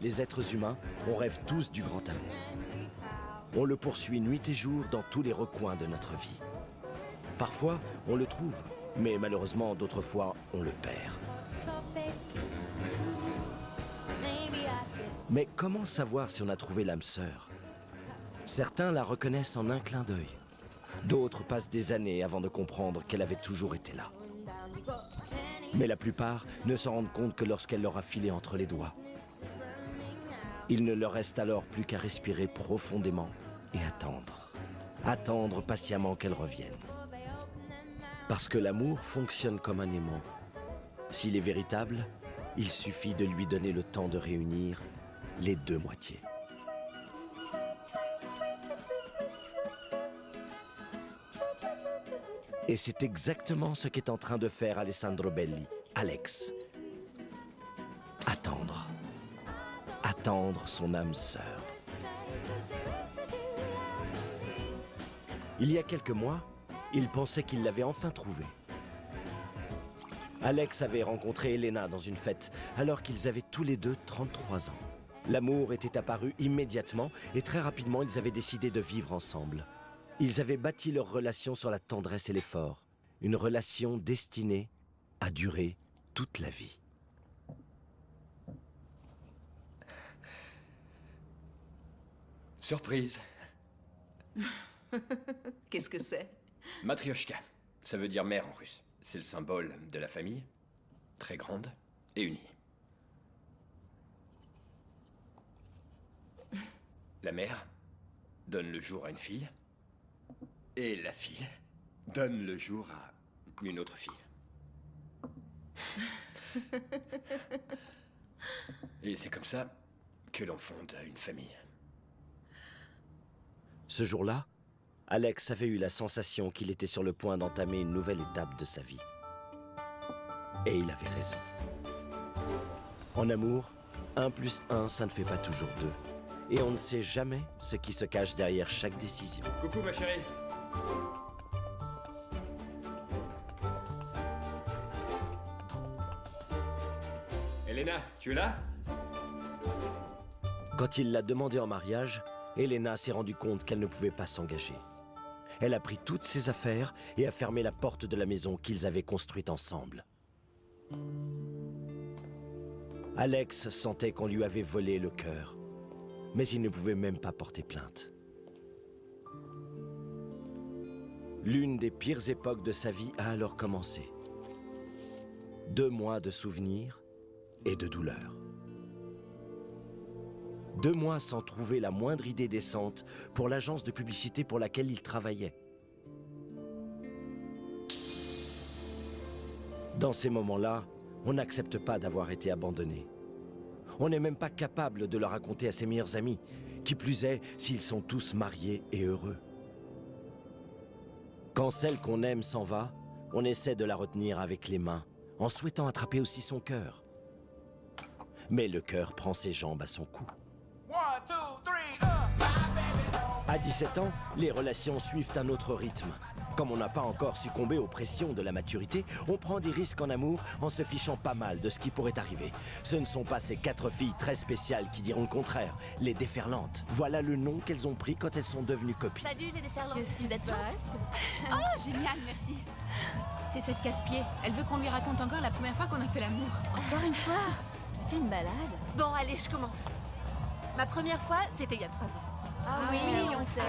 les êtres humains, on rêve tous du grand amour. On le poursuit nuit et jour dans tous les recoins de notre vie. Parfois, on le trouve, mais malheureusement, d'autres fois, on le perd. Mais comment savoir si on a trouvé l'âme sœur? Certains la reconnaissent en un clin d'œil. D'autres passent des années avant de comprendre qu'elle avait toujours été là. Mais la plupart ne s'en rendent compte que lorsqu'elle leur a filé entre les doigts. Il ne leur reste alors plus qu'à respirer profondément et attendre. Attendre patiemment qu'elle revienne. Parce que l'amour fonctionne comme un aimant. S'il est véritable, il suffit de lui donner le temps de réunir les deux moitiés. Et c'est exactement ce qu'est en train de faire Alessandro Belli, Alex. Attendre. Attendre son âme sœur. Il y a quelques mois, il pensait qu'il l'avait enfin trouvée. Alex avait rencontré Elena dans une fête, alors qu'ils avaient tous les deux 33 ans. L'amour était apparu immédiatement et très rapidement, ils avaient décidé de vivre ensemble. Ils avaient bâti leur relation sur la tendresse et l'effort. Une relation destinée à durer toute la vie. Surprise. Qu'est-ce que c'est? Matryoshka. Ça veut dire mère en russe. C'est le symbole de la famille, très grande et unie. La mère donne le jour à une fille, et la fille donne le jour à une autre fille. Et c'est comme ça que l'on fonde une famille. Ce jour-là, Alex avait eu la sensation qu'il était sur le point d'entamer une nouvelle étape de sa vie. Et il avait raison. En amour, 1 plus 1, ça ne fait pas toujours 2. Et on ne sait jamais ce qui se cache derrière chaque décision. Coucou ma chérie. Elena, tu es là? Quand il l'a demandé en mariage, Elena s'est rendue compte qu'elle ne pouvait pas s'engager. Elle a pris toutes ses affaires et a fermé la porte de la maison qu'ils avaient construite ensemble. Alex sentait qu'on lui avait volé le cœur, mais il ne pouvait même pas porter plainte. L'une des pires époques de sa vie a alors commencé. 2 mois de souvenirs et de douleur. 2 mois sans trouver la moindre idée décente pour l'agence de publicité pour laquelle il travaillait. Dans ces moments-là, on n'accepte pas d'avoir été abandonné. On n'est même pas capable de le raconter à ses meilleurs amis, qui plus est s'ils sont tous mariés et heureux. Quand celle qu'on aime s'en va, on essaie de la retenir avec les mains, en souhaitant attraper aussi son cœur. Mais le cœur prend ses jambes à son cou. À 17 ans, les relations suivent un autre rythme. Comme on n'a pas encore succombé aux pressions de la maturité, on prend des risques en amour en se fichant pas mal de ce qui pourrait arriver. Ce ne sont pas ces 4 filles très spéciales qui diront le contraire, les déferlantes. Voilà le nom qu'elles ont pris quand elles sont devenues copines. Salut les déferlantes. Qu'est-ce qui Vous se êtes passe? Oh, génial, merci. C'est cette casse-pied. Elle veut qu'on lui raconte encore la première fois qu'on a fait l'amour. Encore une fois? C'était une balade? Bon, allez, je commence. Ma première fois, c'était il y a 3 ans. Ah oui, on sait.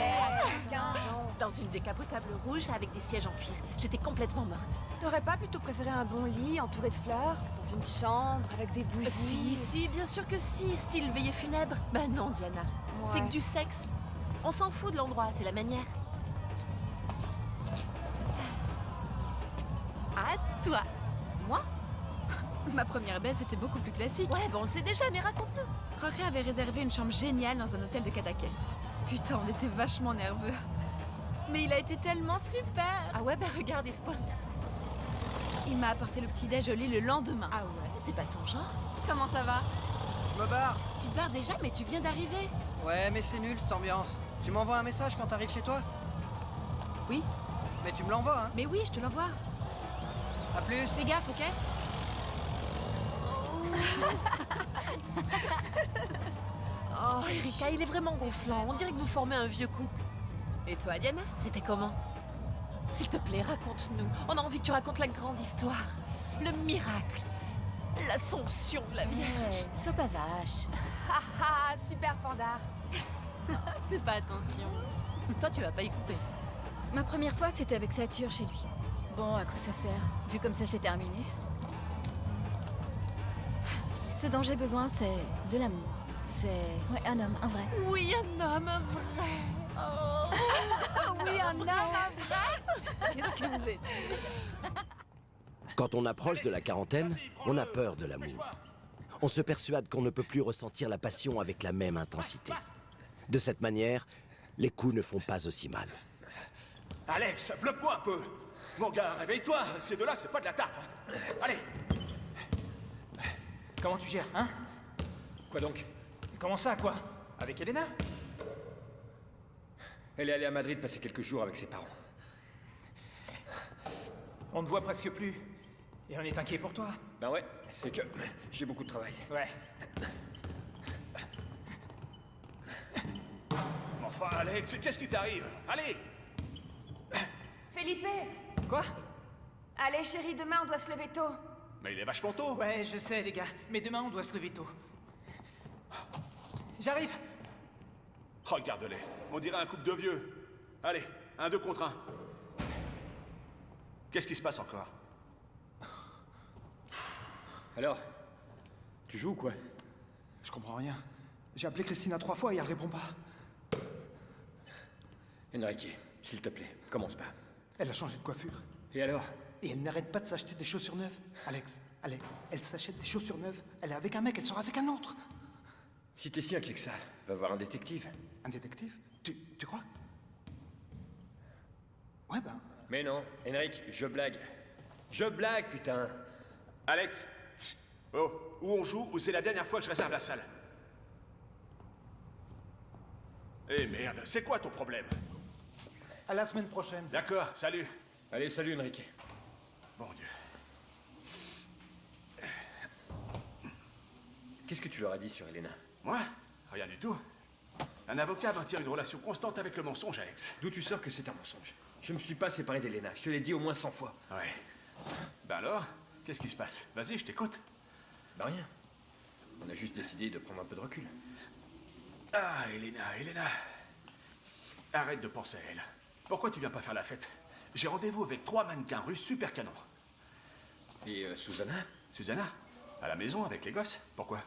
15 ans. Dans une décapotable rouge avec des sièges en cuir. J'étais complètement morte. T'aurais pas plutôt préféré un bon lit entouré de fleurs, dans une chambre avec des bougies? Si, bien sûr que si, style veillée funèbre. Bah non, Diana. Ouais. C'est que du sexe. On s'en fout de l'endroit, c'est la manière. À toi. Moi? Ma première baisse était beaucoup plus classique. Ouais, bon, on le sait déjà, mais raconte-nous. Jorge avait réservé une chambre géniale dans un hôtel de Cadaqués. Putain, on était vachement nerveux. Mais il a été tellement super. Ah ouais, bah regarde, il se pointe. Il m'a apporté le petit-déj au lit le lendemain. Ah ouais, c'est pas son genre. Comment ça va? Je me barre. Tu te barres déjà, mais tu viens d'arriver. Ouais, mais c'est nul cette ambiance. Tu m'envoies un message quand t'arrives chez toi? Oui. Mais tu me l'envoies, hein? Mais oui, je te l'envoie. À plus. Fais gaffe, ok? Oh, Erika, il est vraiment gonflant. On dirait que vous formez un vieux couple. Et toi, Diana, c'était comment? S'il te plaît, raconte-nous. On a envie que tu racontes la grande histoire. Le miracle. L'assomption de la Vierge. Sois pas vache. Haha, super fandard. Fais pas attention. Toi, tu vas pas y couper. Ma première fois, c'était avec Satur chez lui. Bon, à quoi ça sert? Vu comme ça, c'est terminé. Ce dont j'ai besoin, c'est de l'amour. C'est... Ouais, un homme, un vrai. Oui, un homme, un vrai. Oh. Oui, un homme, un vrai. Qu'est-ce que vous êtes? Quand on approche de la quarantaine, on a peur de l'amour. On se persuade qu'on ne peut plus ressentir la passion avec la même intensité. De cette manière, les coups ne font pas aussi mal. Alex, bloque-moi un peu. Mon gars, réveille-toi. Ces deux-là, c'est pas de la tarte. Hein. Allez. Comment tu gères, hein? Quoi donc? Comment ça, quoi? Avec Elena? Elle est allée à Madrid passer quelques jours avec ses parents. On te voit presque plus. Et on est inquiet pour toi. Ben ouais, c'est que j'ai beaucoup de travail. Ouais. Enfin, Alex, qu'est-ce qui t'arrive? Allez. Felipe! Quoi? Allez, chérie, demain, on doit se lever tôt. Mais il est vachement tôt. Ouais, je sais, les gars. Mais demain, on doit se lever tôt. J'arrive! Regarde-les. On dirait un couple de vieux. Allez, 2 contre 1. Qu'est-ce qui se passe encore? Alors, tu joues ou quoi? Je comprends rien. J'ai appelé Christina 3 fois et elle répond pas. Enrique, s'il te plaît, commence pas. Elle a changé de coiffure. Et alors? Et elle n'arrête pas de s'acheter des chaussures neuves. Alex, elle s'achète des chaussures neuves. Elle est avec un mec, elle sera avec un autre. Si t'es si inquiet que ça, va voir un détective. Un détective? Tu crois? Ouais, ben... Mais non, Henrik, je blague. Je blague, putain. Alex. Oh, ou on joue, ou c'est la dernière fois que je réserve la salle. Eh merde, c'est quoi ton problème? À la semaine prochaine. D'accord, salut. Allez, salut, Enrique. Bon Dieu. Qu'est-ce que tu leur as dit sur Elena? Moi? Rien du tout. Un avocat maintient une relation constante avec le mensonge, Alex. D'où tu sors que c'est un mensonge? Je me suis pas séparé d'Elena, je te l'ai dit au moins 100 fois. Ouais. Ben alors, qu'est-ce qui se passe? Vas-y, je t'écoute. Bah rien. On a juste décidé de prendre un peu de recul. Ah, Elena. Arrête de penser à elle. Pourquoi tu viens pas faire la fête? J'ai rendez-vous avec 3 mannequins russes super canons. Et Susanna? Susanna? À la maison avec les gosses? Pourquoi?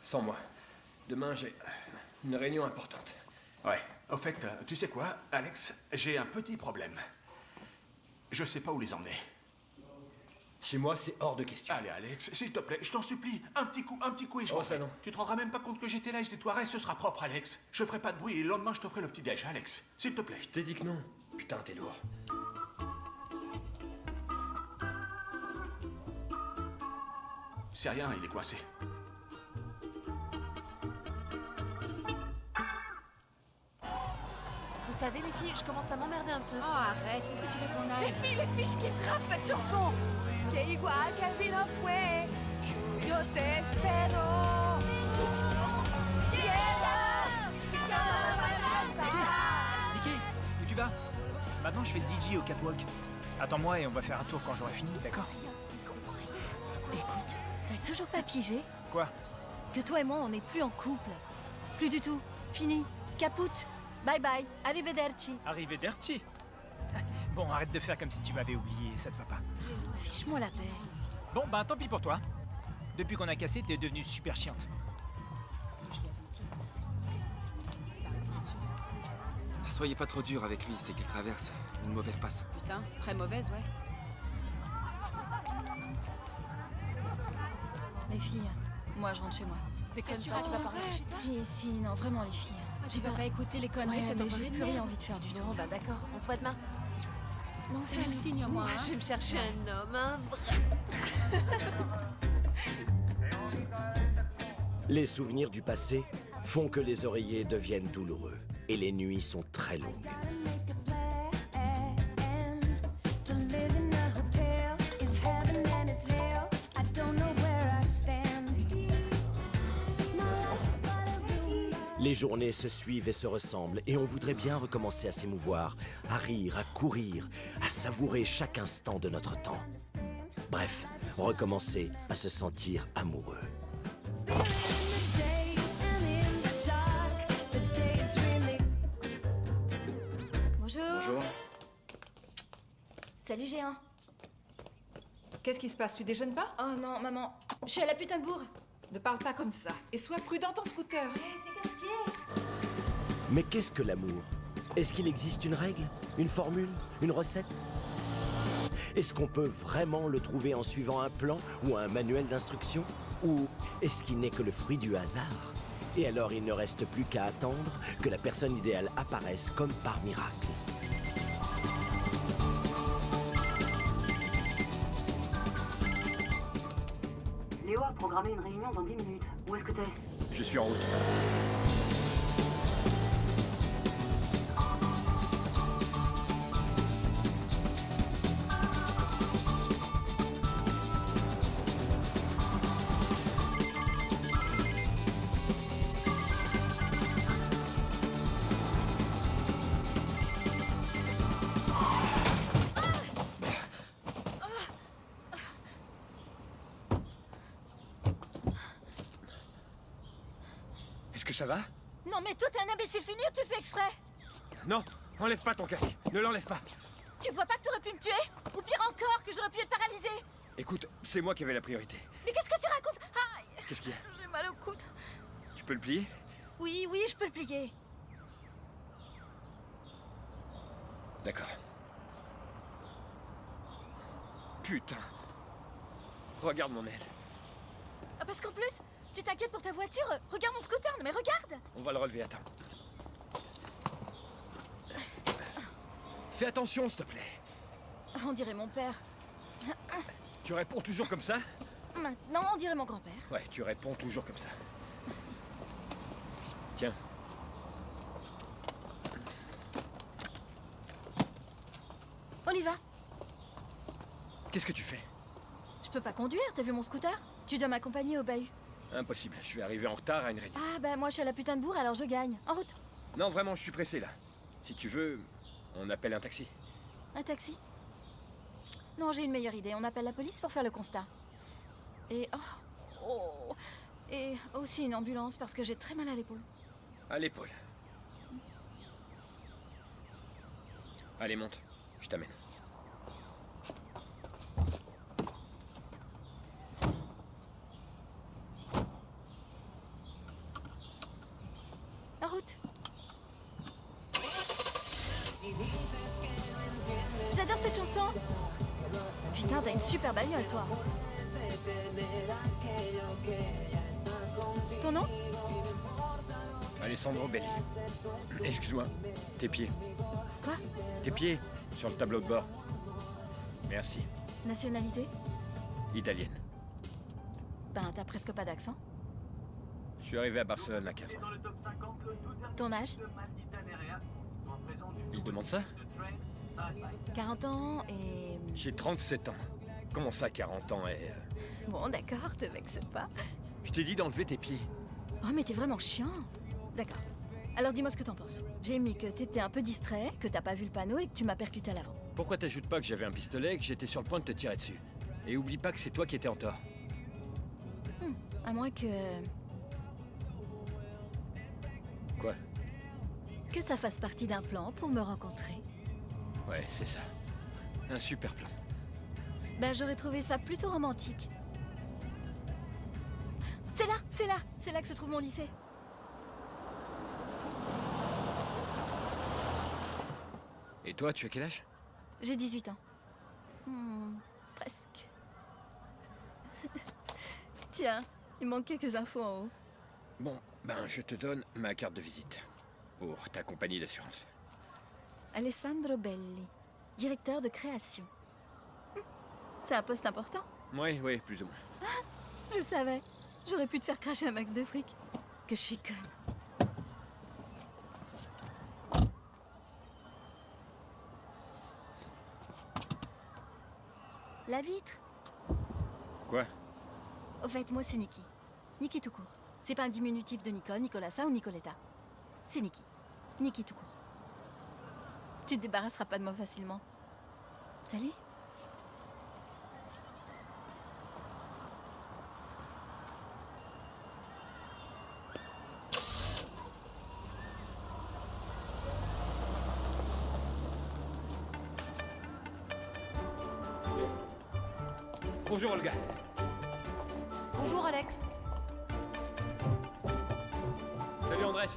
Sans moi. Demain, j'ai une réunion importante. Ouais. Au fait, tu sais quoi, Alex? J'ai un petit problème. Je sais pas où les emmener. Chez moi, c'est hors de question. Allez, Alex, s'il te plaît, je t'en supplie. Un petit coup et je Oh, m'en ça vais. non. Tu te rendras même pas compte que j'étais là et je nettoierai, ce sera propre, Alex. Je ferai pas de bruit et le lendemain, je te ferai le petit-déj, Alex. S'il te plaît. Je t'ai dit que non. Putain, t'es lourd. C'est rien, il est coincé. Vous savez, les filles, je commence à m'emmerder un peu. Oh, arrête. Où est-ce que tu veux qu'on aille? Les filles, je kiffe grave cette chanson. Que igual que el vino fue, yo te espero. Niki, où tu vas? Maintenant, je fais le DJ au catwalk. Attends-moi et on va faire un tour quand j'aurai fini, d'accord? Écoute, t'as toujours pas pigé Quoi? que toi et moi, on n'est plus en couple. Plus du tout. Fini. Caput. Bye bye. Arrivederci. Arrivederci. Bon, arrête de faire comme si tu m'avais oublié, ça te va pas. Fiche-moi la paix. Bon, ben tant pis pour toi. Depuis qu'on a cassé, t'es devenue super chiante. Soyez pas trop dur avec lui, c'est qu'il traverse une mauvaise passe. Putain, très mauvaise, ouais. Les filles, moi je rentre chez moi. Qu'est-ce que tu vas pas rentrer chez toi? Si, non, vraiment les filles. Tu vas pas écouter les conneries de Ouais, cette mais enfoirée j'ai de plus rien merde. envie de faire du tout. Bon, bah d'accord, on se voit demain. Non, Fais le signe, moi. Je vais me chercher un homme, un vrai. Les souvenirs du passé font que les oreillers deviennent douloureux et les nuits sont très longues. Les journées se suivent et se ressemblent, et on voudrait bien recommencer à s'émouvoir, à rire, à courir, à savourer chaque instant de notre temps. Bref, recommencer à se sentir amoureux. Bonjour. Bonjour. Salut Géant. Qu'est-ce qui se passe? Tu déjeunes pas? Oh non, maman, je suis à la putain de bourre. Ne parle pas comme ça. Et sois prudent en scooter. T'es casse-pied. Mais qu'est-ce que l'amour? Est-ce qu'il existe une règle? Une formule? Une recette? Est-ce qu'on peut vraiment le trouver en suivant un plan ou un manuel d'instruction? Ou est-ce qu'il n'est que le fruit du hasard? Et alors il ne reste plus qu'à attendre que la personne idéale apparaisse comme par miracle. Léo a programmé une réunion dans 10 minutes. Où est-ce que t'es? Je suis en route. Est-ce que ça va? Non mais toi t'es un imbécile fini ou tu le fais exprès? Non, enlève pas ton casque. Ne l'enlève pas. Tu vois pas que t'aurais pu me tuer? Ou pire encore, que j'aurais pu être paralysée? Écoute, c'est moi qui avais la priorité. Mais qu'est-ce que tu racontes? Aïe! Qu'est-ce qu'il y a? J'ai mal au coude. Tu peux le plier? Oui, je peux le plier. D'accord. Putain. Regarde mon aile. Ah, parce qu'en plus, tu t'inquiètes pour ta voiture? Regarde mon scooter, mais regarde! On va le relever, attends. Fais attention, s'il te plaît. On dirait mon père. Tu réponds toujours comme ça? Maintenant, on dirait mon grand-père. Ouais, tu réponds toujours comme ça. Tiens. On y va. Qu'est-ce que tu fais? Je peux pas conduire, t'as vu mon scooter? Tu dois m'accompagner au bahut. Impossible, je suis arrivé en retard à une réunion. Ah bah moi je suis à la putain de bourre, alors je gagne. En route. Non, vraiment, je suis pressé là. Si tu veux, on appelle un taxi. Un taxi? Non, j'ai une meilleure idée. On appelle la police pour faire le constat. Et... Et aussi une ambulance parce que j'ai très mal à l'épaule. À l'épaule. Allez, monte. Je t'amène. En route. J'adore cette chanson. Putain, t'as une super bagnole, toi. Ton nom? Alessandro Belli. Excuse-moi. Tes pieds. Quoi? Tes pieds sur le tableau de bord. Merci. Nationalité? Italienne. Ben, t'as presque pas d'accent. Je suis arrivé à Barcelone à 15 ans. Ton âge? Il demande ça? 40 ans et... J'ai 37 ans. Comment ça, 40 ans et... Bon, d'accord, te vexe pas. Je t'ai dit d'enlever tes pieds. Oh, mais t'es vraiment chiant. D'accord. Alors dis-moi ce que t'en penses. J'ai mis que t'étais un peu distrait, que t'as pas vu le panneau et que tu m'as percuté à l'avant. Pourquoi t'ajoutes pas que j'avais un pistolet et que j'étais sur le point de te tirer dessus? Et oublie pas que c'est toi qui étais en tort. À moins que... Quoi? Que ça fasse partie d'un plan pour me rencontrer. Ouais, c'est ça. Un super plan. Ben, j'aurais trouvé ça plutôt romantique. C'est là que se trouve mon lycée. Et toi, tu as quel âge? J'ai 18 ans. Presque. Tiens, il manque quelques infos en haut. Bon, ben je te donne ma carte de visite. Pour ta compagnie d'assurance. Alessandro Belli, directeur de création. C'est un poste important. Oui, plus ou moins. Je savais. J'aurais pu te faire cracher un max de fric. Que je suis conne. La vitre. Quoi? Au fait, moi c'est Nikki. Nikki tout court. C'est pas un diminutif de Nicole, Nicolasa ou Nicoletta. C'est Nikki. Nikki tout court. Tu te débarrasseras pas de moi facilement. Salut. Bonjour Olga. Bonjour Alex. Salut Andrés.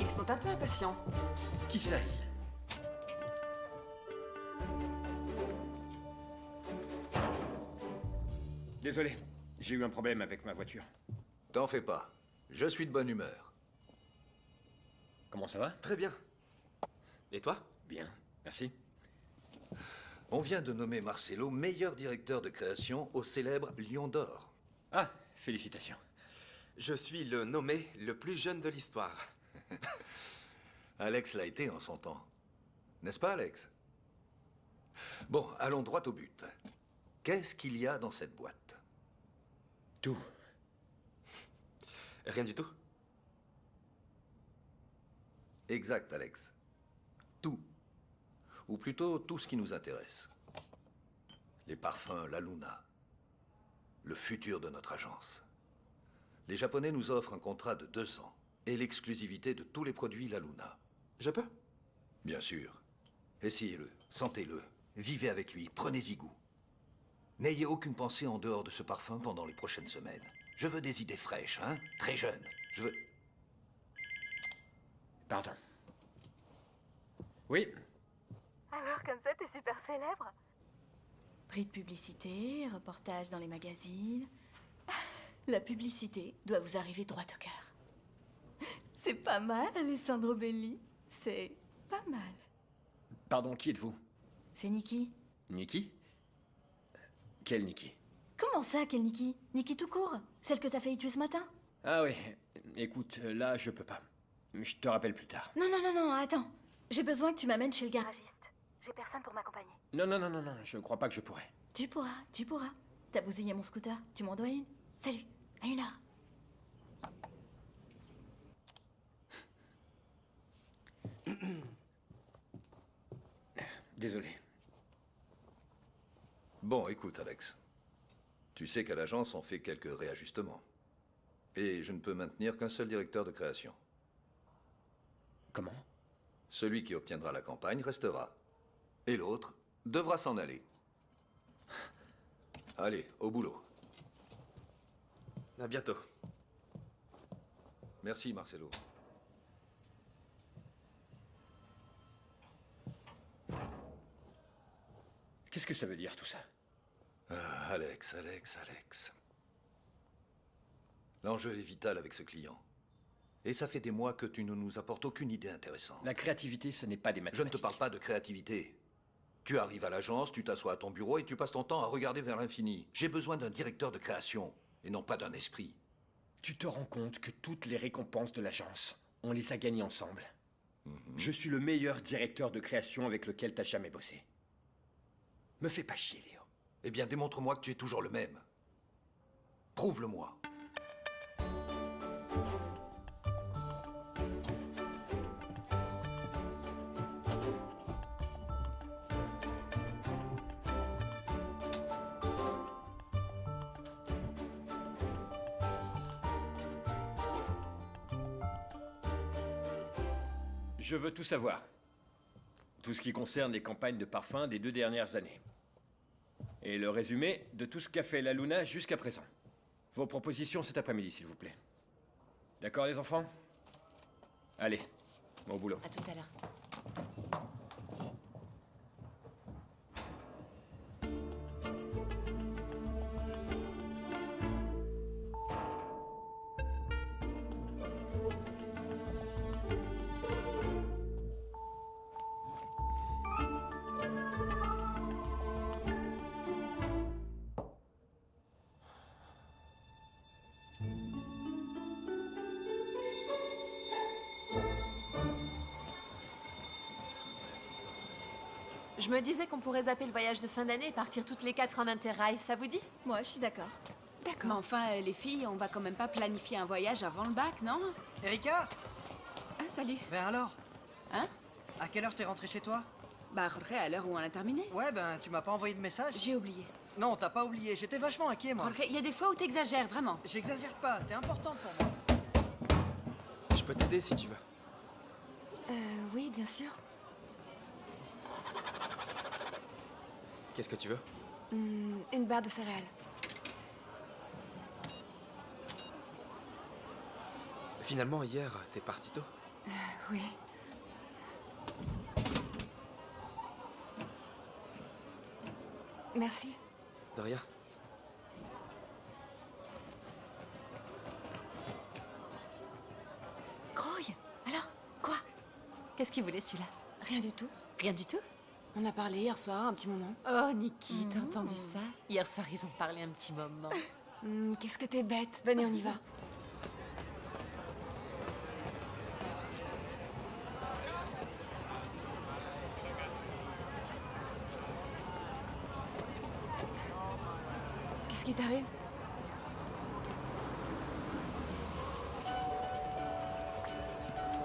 Ils sont un peu impatients. Qui ça, il? Désolé, j'ai eu un problème avec ma voiture. T'en fais pas. Je suis de bonne humeur. Comment ça va? Très bien. Et toi? Bien, merci. On vient de nommer Marcelo meilleur directeur de création au célèbre Lion d'Or. Ah, félicitations. Je suis le nommé le plus jeune de l'histoire. Alex l'a été en son temps. N'est-ce pas, Alex? Bon, allons droit au but. Qu'est-ce qu'il y a dans cette boîte? Tout. Rien du tout? Exact, Alex. Tout. Ou plutôt tout ce qui nous intéresse. Les parfums La Luna. Le futur de notre agence. Les Japonais nous offrent un contrat de 2 ans et l'exclusivité de tous les produits La Luna. Je peux? Bien sûr. Essayez-le, sentez-le, vivez avec lui, prenez-y goût. N'ayez aucune pensée en dehors de ce parfum pendant les prochaines semaines. Je veux des idées fraîches, hein? Très jeunes. Je veux... Pardon. Oui? Alors comme ça, t'es super célèbre. Prix de publicité, reportage dans les magazines. La publicité doit vous arriver droit au cœur. C'est pas mal, Alessandro Belli. C'est pas mal. Pardon, qui êtes-vous? C'est Nikki. Nikki? Quelle Nikki? Comment ça, quelle Nikki? Nikki tout court. Celle que t'as failli tuer ce matin. Ah oui, écoute, là, je peux pas. Je te rappelle plus tard. Non, non, non, non, attends. J'ai besoin que tu m'amènes chez le garagiste. J'ai personne pour m'accompagner. Non, non, non, non, non, je crois pas que je pourrais. Tu pourras, tu pourras. T'as bousillé mon scooter, tu m'en dois une. Salut, à 1h. Désolé. Bon, écoute, Alex. Tu sais qu'à l'agence, on fait quelques réajustements. Et je ne peux maintenir qu'un seul directeur de création. Comment? Celui qui obtiendra la campagne restera. Et l'autre devra s'en aller. Allez, au boulot. À bientôt. Merci, Marcelo. Qu'est-ce que ça veut dire, tout ça? Ah, Alex. L'enjeu est vital avec ce client. Et ça fait des mois que tu ne nous apportes aucune idée intéressante. La créativité, ce n'est pas des Je mathématiques. ne te parle pas de créativité. Tu arrives à l'agence, tu t'assois à ton bureau et tu passes ton temps à regarder vers l'infini. J'ai besoin d'un directeur de création, et non pas d'un esprit. Tu te rends compte que toutes les récompenses de l'agence, on les a gagnées ensemble. Je suis le meilleur directeur de création avec lequel t'as jamais bossé. Me fais pas chier, Léo. Eh bien, démontre-moi que tu es toujours le même. Prouve-le-moi. Je veux tout savoir. Tout ce qui concerne les campagnes de parfum des 2 dernières années. Et le résumé de tout ce qu'a fait La Luna jusqu'à présent. Vos propositions cet après-midi, s'il vous plaît. D'accord, les enfants? Allez, au boulot. À tout à l'heure. Je me disais qu'on pourrait zapper le voyage de fin d'année et partir toutes les 4 en interrail, ça vous dit? Moi, je suis d'accord. D'accord. Mais enfin, les filles, on va quand même pas planifier un voyage avant le bac, non? Erika? Ah, salut. Ben alors? Hein? À quelle heure t'es rentrée chez toi? Bah, Jorge, à l'heure où on a terminé. Ouais, ben, tu m'as pas envoyé de message? J'ai oublié. Non, t'as pas oublié. J'étais vachement inquiet, moi. Jorge, il y a des fois où t'exagères, vraiment. J'exagère pas. T'es importante pour moi. Je peux t'aider si tu veux. Oui, bien sûr. Qu'est-ce que tu veux? Une barre de céréales. Finalement, hier, t'es parti tôt? Oui. Merci. De rien. Croy, alors, quoi? Qu'est-ce qu'il voulait celui-là? Rien du tout. Rien du tout? On a parlé hier soir un petit moment. Oh, Nikki, t'as entendu ça? Hier soir, ils ont parlé un petit moment. Qu'est-ce que t'es bête. Venez, on y va. Qu'est-ce qui t'arrive?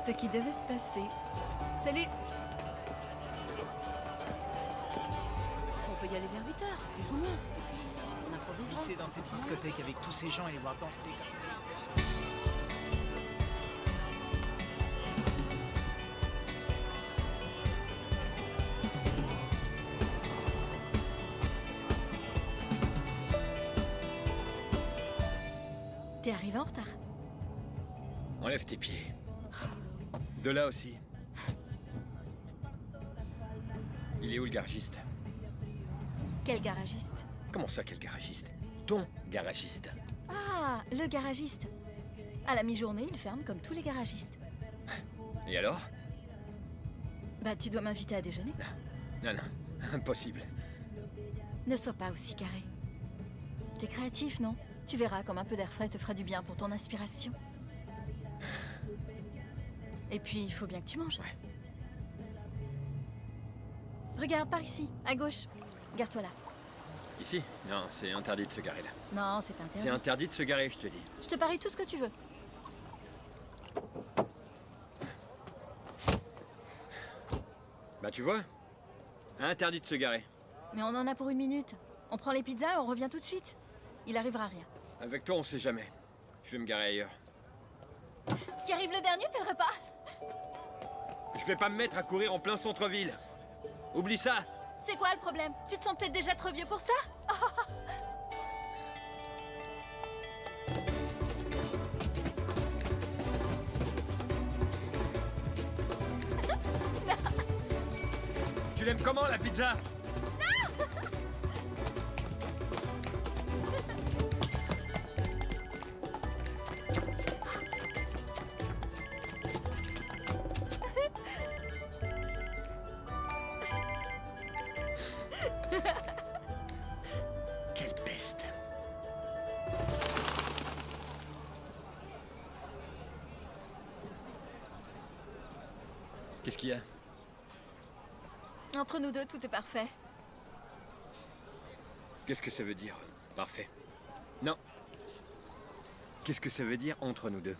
Ce qui devait se passer. Salut! On peut y aller vers 8 heures, plus ou moins. Et puis, on improvisera. Glisser dans cette discothèque avec tous ces gens et les voir danser comme ça. T'es arrivé en retard. Enlève tes pieds. De là aussi. Il est où le garagiste? Quel garagiste? Comment ça, quel garagiste? Ton garagiste. Ah, le garagiste. À la mi-journée, il ferme comme tous les garagistes. Et alors? Bah, tu dois m'inviter à déjeuner. Non, non, impossible. Ne sois pas aussi carré. T'es créatif, non? Tu verras comme un peu d'air frais te fera du bien pour ton inspiration. Et puis, il faut bien que tu manges. Ouais. Regarde, par ici, à gauche. Garde-toi là. Ici? Non, c'est interdit de se garer là. Non, c'est pas interdit. C'est interdit de se garer, je te dis. Je te parie tout ce que tu veux. Bah tu vois? Interdit de se garer. Mais on en a pour 1 minute. On prend les pizzas et on revient tout de suite. Il arrivera rien. Avec toi, on sait jamais. Je vais me garer ailleurs. Qui arrive le dernier, paie le repas? Je vais pas me mettre à courir en plein centre-ville. Oublie ça. C'est quoi le problème? Tu te sens peut-être déjà trop vieux pour ça? Tu l'aimes comment, la pizza? Quelle peste. Qu'est-ce qu'il y a? Entre nous deux, tout est parfait. Qu'est-ce que ça veut dire, parfait? Non. Qu'est-ce que ça veut dire entre nous deux?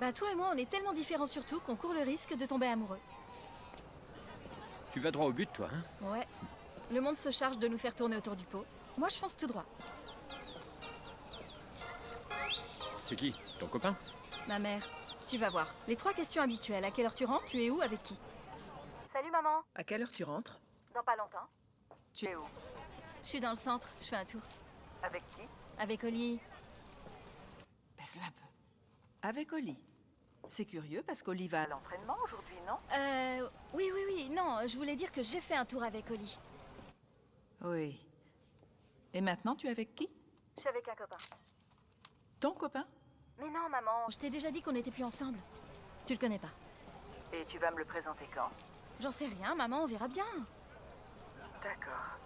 Bah, toi et moi, on est tellement différents surtout qu'on court le risque de tomber amoureux. Tu vas droit au but, toi, hein? Ouais. Le monde se charge de nous faire tourner autour du pot. Moi, je fonce tout droit. C'est qui? Ton copain? Ma mère. Tu vas voir. Les 3 questions habituelles. À quelle heure tu rentres? Tu es où? Avec qui? Salut maman. À quelle heure tu rentres? Dans pas longtemps. Tu es où? Je suis dans le centre. Je fais un tour. Avec qui? Avec Oli. Baisse-le un peu. Avec Oli. C'est curieux parce qu'Oli va à L'entraînement aujourd'hui, non? Oui. Non, je voulais dire que j'ai fait un tour avec Oli. Oui. Et maintenant, tu es avec qui? Je suis avec un copain. Ton copain? Mais non, maman. Je t'ai déjà dit qu'on n'était plus ensemble. Tu le connais pas. Et tu vas me le présenter quand? J'en sais rien, maman, on verra bien. D'accord.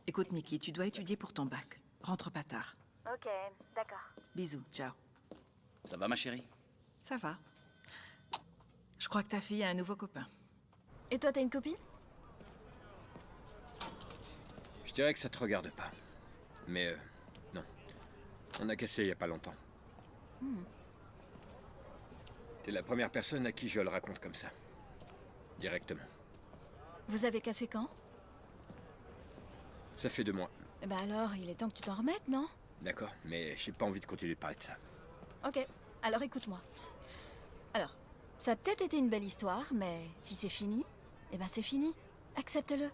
Écoute, Nikki, tu dois étudier pour ton bac. Rentre pas tard. Ok, d'accord. Bisous, ciao. Ça va, ma chérie? Ça va. Je crois que ta fille a un nouveau copain. Et toi, t'as une copine? Je dirais que ça te regarde pas. Mais non. On a cassé il y a pas longtemps. T'es la première personne à qui je le raconte comme ça. Directement. Vous avez cassé quand? Ça fait 2 mois. Eh ben alors, il est temps que tu t'en remettes, non? D'accord, mais j'ai pas envie de continuer de parler de ça. Ok, alors écoute-moi. Alors, ça a peut-être été une belle histoire, mais si c'est fini, eh ben c'est fini. Accepte-le.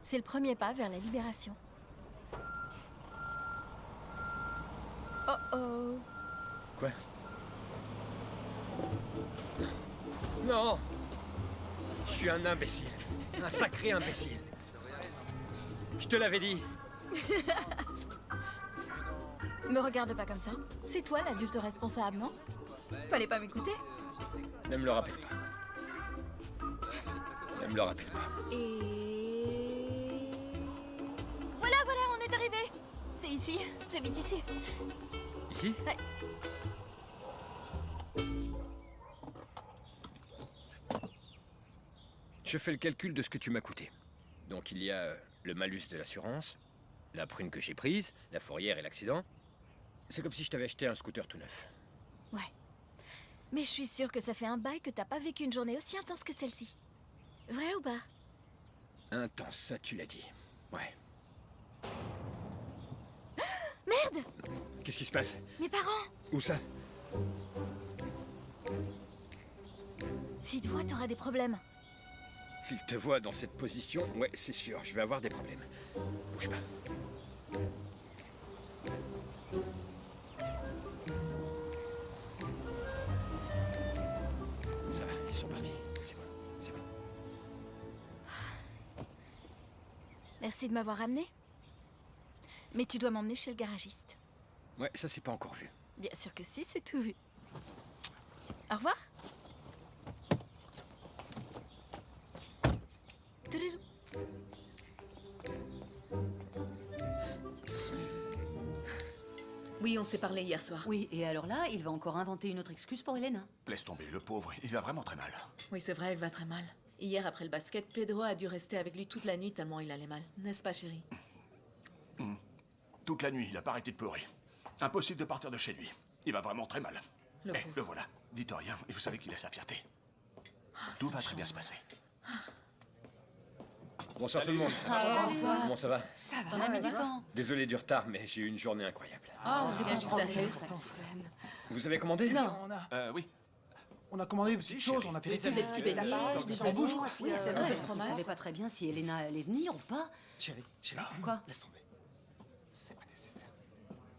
C'est le premier pas vers la libération. Oh oh. Quoi? Non! Je suis un imbécile. Un sacré imbécile. Je te l'avais dit. Me regarde pas comme ça. C'est toi l'adulte responsable, non? Fallait pas m'écouter. Ne me le rappelle pas. Ne me le rappelle pas. Et... Voilà, on est arrivé. C'est ici. J'habite ici. Ici? Ouais. Je fais le calcul de ce que tu m'as coûté. Donc il y a le malus de l'assurance, la prune que j'ai prise, la fourrière et l'accident. C'est comme si je t'avais acheté un scooter tout neuf. Ouais. Mais je suis sûre que ça fait un bail que t'as pas vécu une journée aussi intense que celle-ci. Vrai ou pas? Intense, ça tu l'as dit. Ouais. Merde! Qu'est-ce qui se passe? Mes parents! Où ça? S'ils te voient, t'auras des problèmes. S'il te voit dans cette position, ouais, c'est sûr, je vais avoir des problèmes. Bouge pas. Ça va, ils sont partis. C'est bon, c'est bon. Merci de m'avoir amené. Mais tu dois m'emmener chez le garagiste. Ouais, ça c'est pas encore vu. Bien sûr que si, c'est tout vu. Au revoir. Touloulou. Oui, on s'est parlé hier soir. Oui, et alors là, il va encore inventer une autre excuse pour Elena. Laisse tomber, le pauvre, il va vraiment très mal. Oui, c'est vrai, elle va très mal. Hier, après le basket, Pedro a dû rester avec lui toute la nuit tellement il allait mal. N'est-ce pas, chérie? Toute la nuit, il a pas arrêté de pleurer. Impossible de partir de chez lui. Il va vraiment très mal. Le voilà. Dites rien, et vous savez qu'il a sa fierté. Tout va très bien se passer. Bonsoir tout le monde. Comment ça va? T'en as mis du temps. Désolé du retard, mais j'ai eu une journée incroyable. Ah, c'est bien juste d'arriver. Vous avez commandé? Non. Oui. On a commandé une petite chose, on a payé Des petits beignets, des en bouche. Oui, c'est vrai. On ne savait pas très bien si Elena allait venir ou pas. Chérie, Quoi? laisse tomber. C'est pas nécessaire.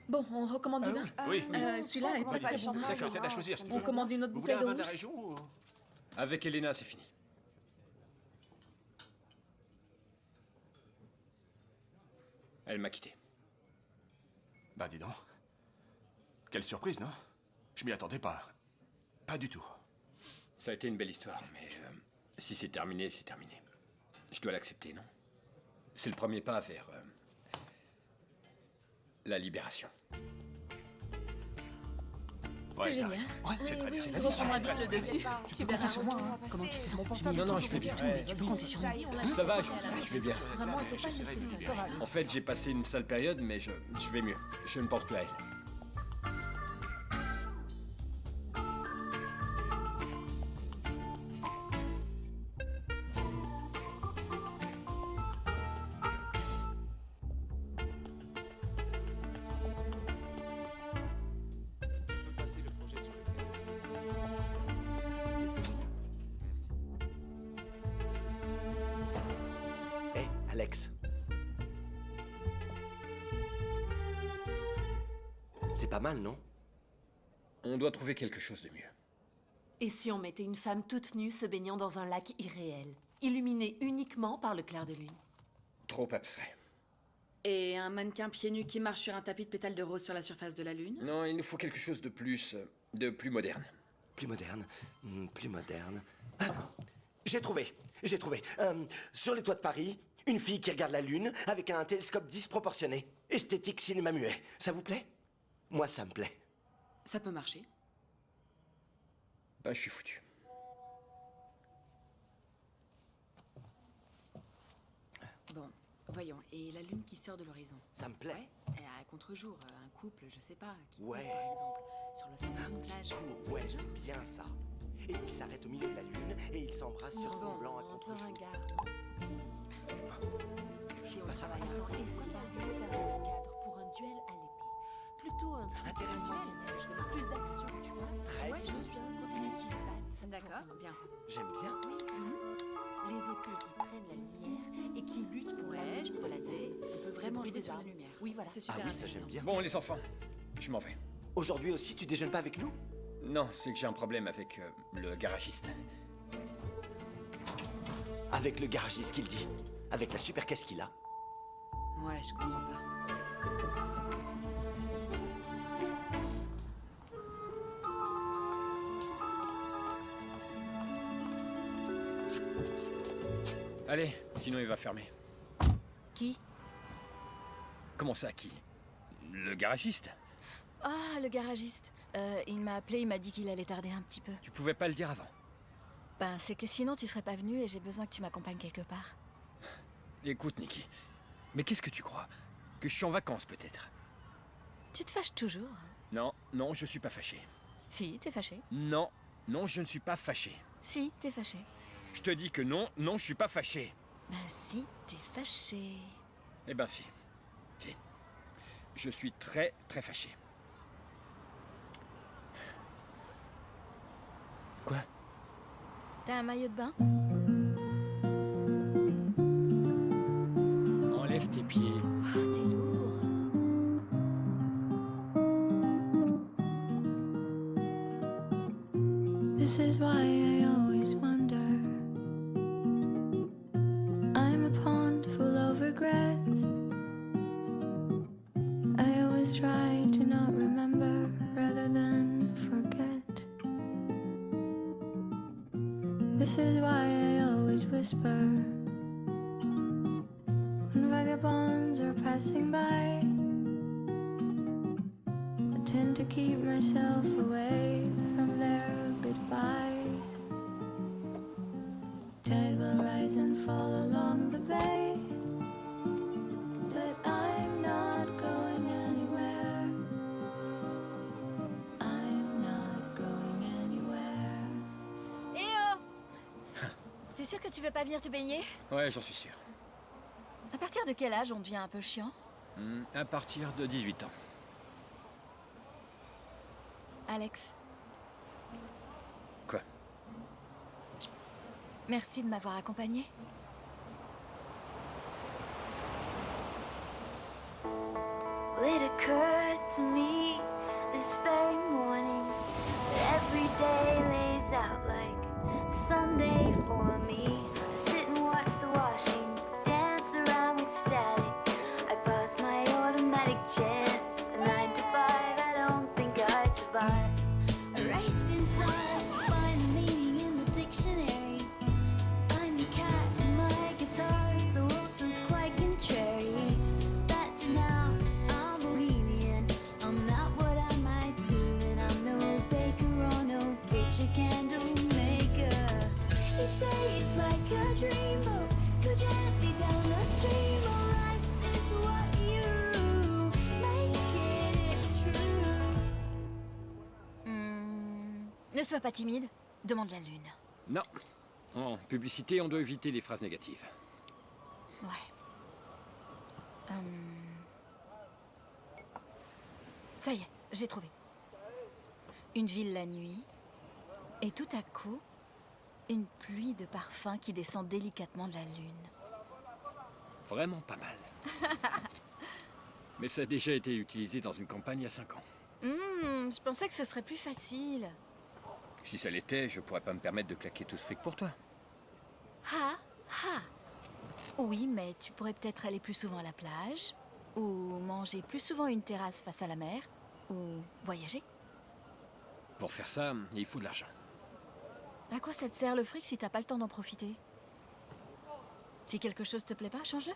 Bon, on recommande du vin? Oui. Celui-là est pas très bon. D'accord, t'aides à choisir si tu On veux. commande une autre Vous voulez bouteille un de vin de la rouge? région ou... Avec Elena, c'est fini. Elle m'a quitté. Bah dis donc. Quelle surprise, non? Je m'y attendais pas. Pas du tout. Ça a été une belle histoire, mais si c'est terminé, c'est terminé. Je dois l'accepter, non? C'est le premier pas vers la libération. Ouais, C'est t'as génial. raison. Ouais, c'est très bien. Tu reprendras vite le dessus. Tu verras. Comment tu te sens? Non, je fais bien. Tu peux compter sur moi. Ça va, je vais bien. Vraiment, il faut pas laisser ça. En fait, j'ai passé une sale période, mais je vais mieux. Je ne pense plus à elle. Hé, Alex. C'est pas mal, non? On doit trouver quelque chose de mieux. Et si on mettait une femme toute nue se baignant dans un lac irréel, illuminé uniquement par le clair de lune? Trop abstrait. Et un mannequin pieds nus qui marche sur un tapis de pétales de rose sur la surface de la Lune? Non, il nous faut quelque chose de plus moderne. Plus moderne, plus moderne. Ah, j'ai trouvé. Sur les toits de Paris, une fille qui regarde la Lune avec un télescope disproportionné. Esthétique cinéma muet. Ça vous plaît? Moi, ça me plaît. Ça peut marcher. Bah, je suis foutu. Bon, voyons. Et la Lune qui sort de l'horizon? Ça me plaît. Et à contre-jour, un couple, je sais pas, qui Ouais. court, par exemple, sur le sable d'une plage. Ouais, c'est bien ça. Et ils s'arrêtent au milieu de la lune et ils s'embrassent sur fond blanc à contre-jour. Si on Bah, ça va. travaille Attends, et si la lune servait de cadre pour un duel à l'épée? Plutôt un truc Intéressant. visuel, plus d'action, tu vois. Très Ouais, je bien. te suis. Continue qui se battent. ça me D'accord, convient. bien. J'aime bien. Oui, c'est ça. Les épées qui prennent la lumière et qui luttent pour Ouais, je peux l'aider. On peut vraiment bruit jouer des sur la armes. lumière. Oui, voilà. C'est super Ah oui, ça intéressant. j'aime bien. Bon, les enfants, je m'en vais. Aujourd'hui aussi, tu déjeunes pas avec nous? Non, c'est que j'ai un problème avec le garagiste. Avec le garagiste qu'il dit. Avec la super caisse qu'il a. Ouais, je comprends pas. Allez, sinon il va fermer. Qui? Comment ça, qui? Le garagiste? Ah, le garagiste. Il m'a appelé, il m'a dit qu'il allait tarder un petit peu. Tu pouvais pas le dire avant. Ben, c'est que sinon tu serais pas venu et j'ai besoin que tu m'accompagnes quelque part. Écoute, Nikki, mais qu'est-ce que tu crois? Que je suis en vacances, peut-être? Tu te fâches toujours? Non, non, je suis pas fâché. Si, t'es fâché. Non, non, je ne suis pas fâché. Si, t'es fâché. Je te dis que non, non, je suis pas fâché. Ben si, t'es fâché. Eh ben si. Si. Je suis très, très fâché. Quoi? T'as un maillot de bain? Enlève tes pieds. Oh, t'es lourd. This is why I always wonder. I'm a pond full of regrets. I always try to not remember rather than forget. This is why I always whisper when vagabonds are passing by. I tend to keep myself away from their goodbyes. Tide will rise and fall along the bay, but I'm not going anywhere. I'm not going anywhere. Eh oh! T'es sûr que tu veux pas venir te baigner? Ouais, j'en suis sûr. À partir de quel âge on devient un peu chiant? À partir de 18 ans. Alex, Quoi? merci de m'avoir accompagné. Well, it occurred to me this very morning that every day lays out like Sunday for me. I sit and watch the washing dance around with static. I pass my automatic chance. A 9 to 5, I don't think I'd survive. I raced inside to find the meaning in the dictionary. I'm the cat and my guitar, so also quite contrary. That's now I'm bohemian. I'm not what I might seem, and I'm no baker or no picture candle maker. Each day is like a dreamboat, go gently down the stream. Oh, life is what you make it, it's true. Ne sois pas timide, demande la lune. Non. En publicité, on doit éviter les phrases négatives. Ouais. Ça y est, j'ai trouvé. Une ville la nuit, et tout à coup, une pluie de parfums qui descend délicatement de la lune. Vraiment pas mal. Mais ça a déjà été utilisé dans une campagne il y a 5 ans. Je pensais que ce serait plus facile. Si ça l'était, je pourrais pas me permettre de claquer tout ce fric pour toi. Ah, ah. Oui, mais tu pourrais peut-être aller plus souvent à la plage, ou manger plus souvent une terrasse face à la mer, ou voyager. Pour faire ça, il faut de l'argent. À quoi ça te sert le fric si t'as pas le temps d'en profiter? Si quelque chose te plaît pas, change-le.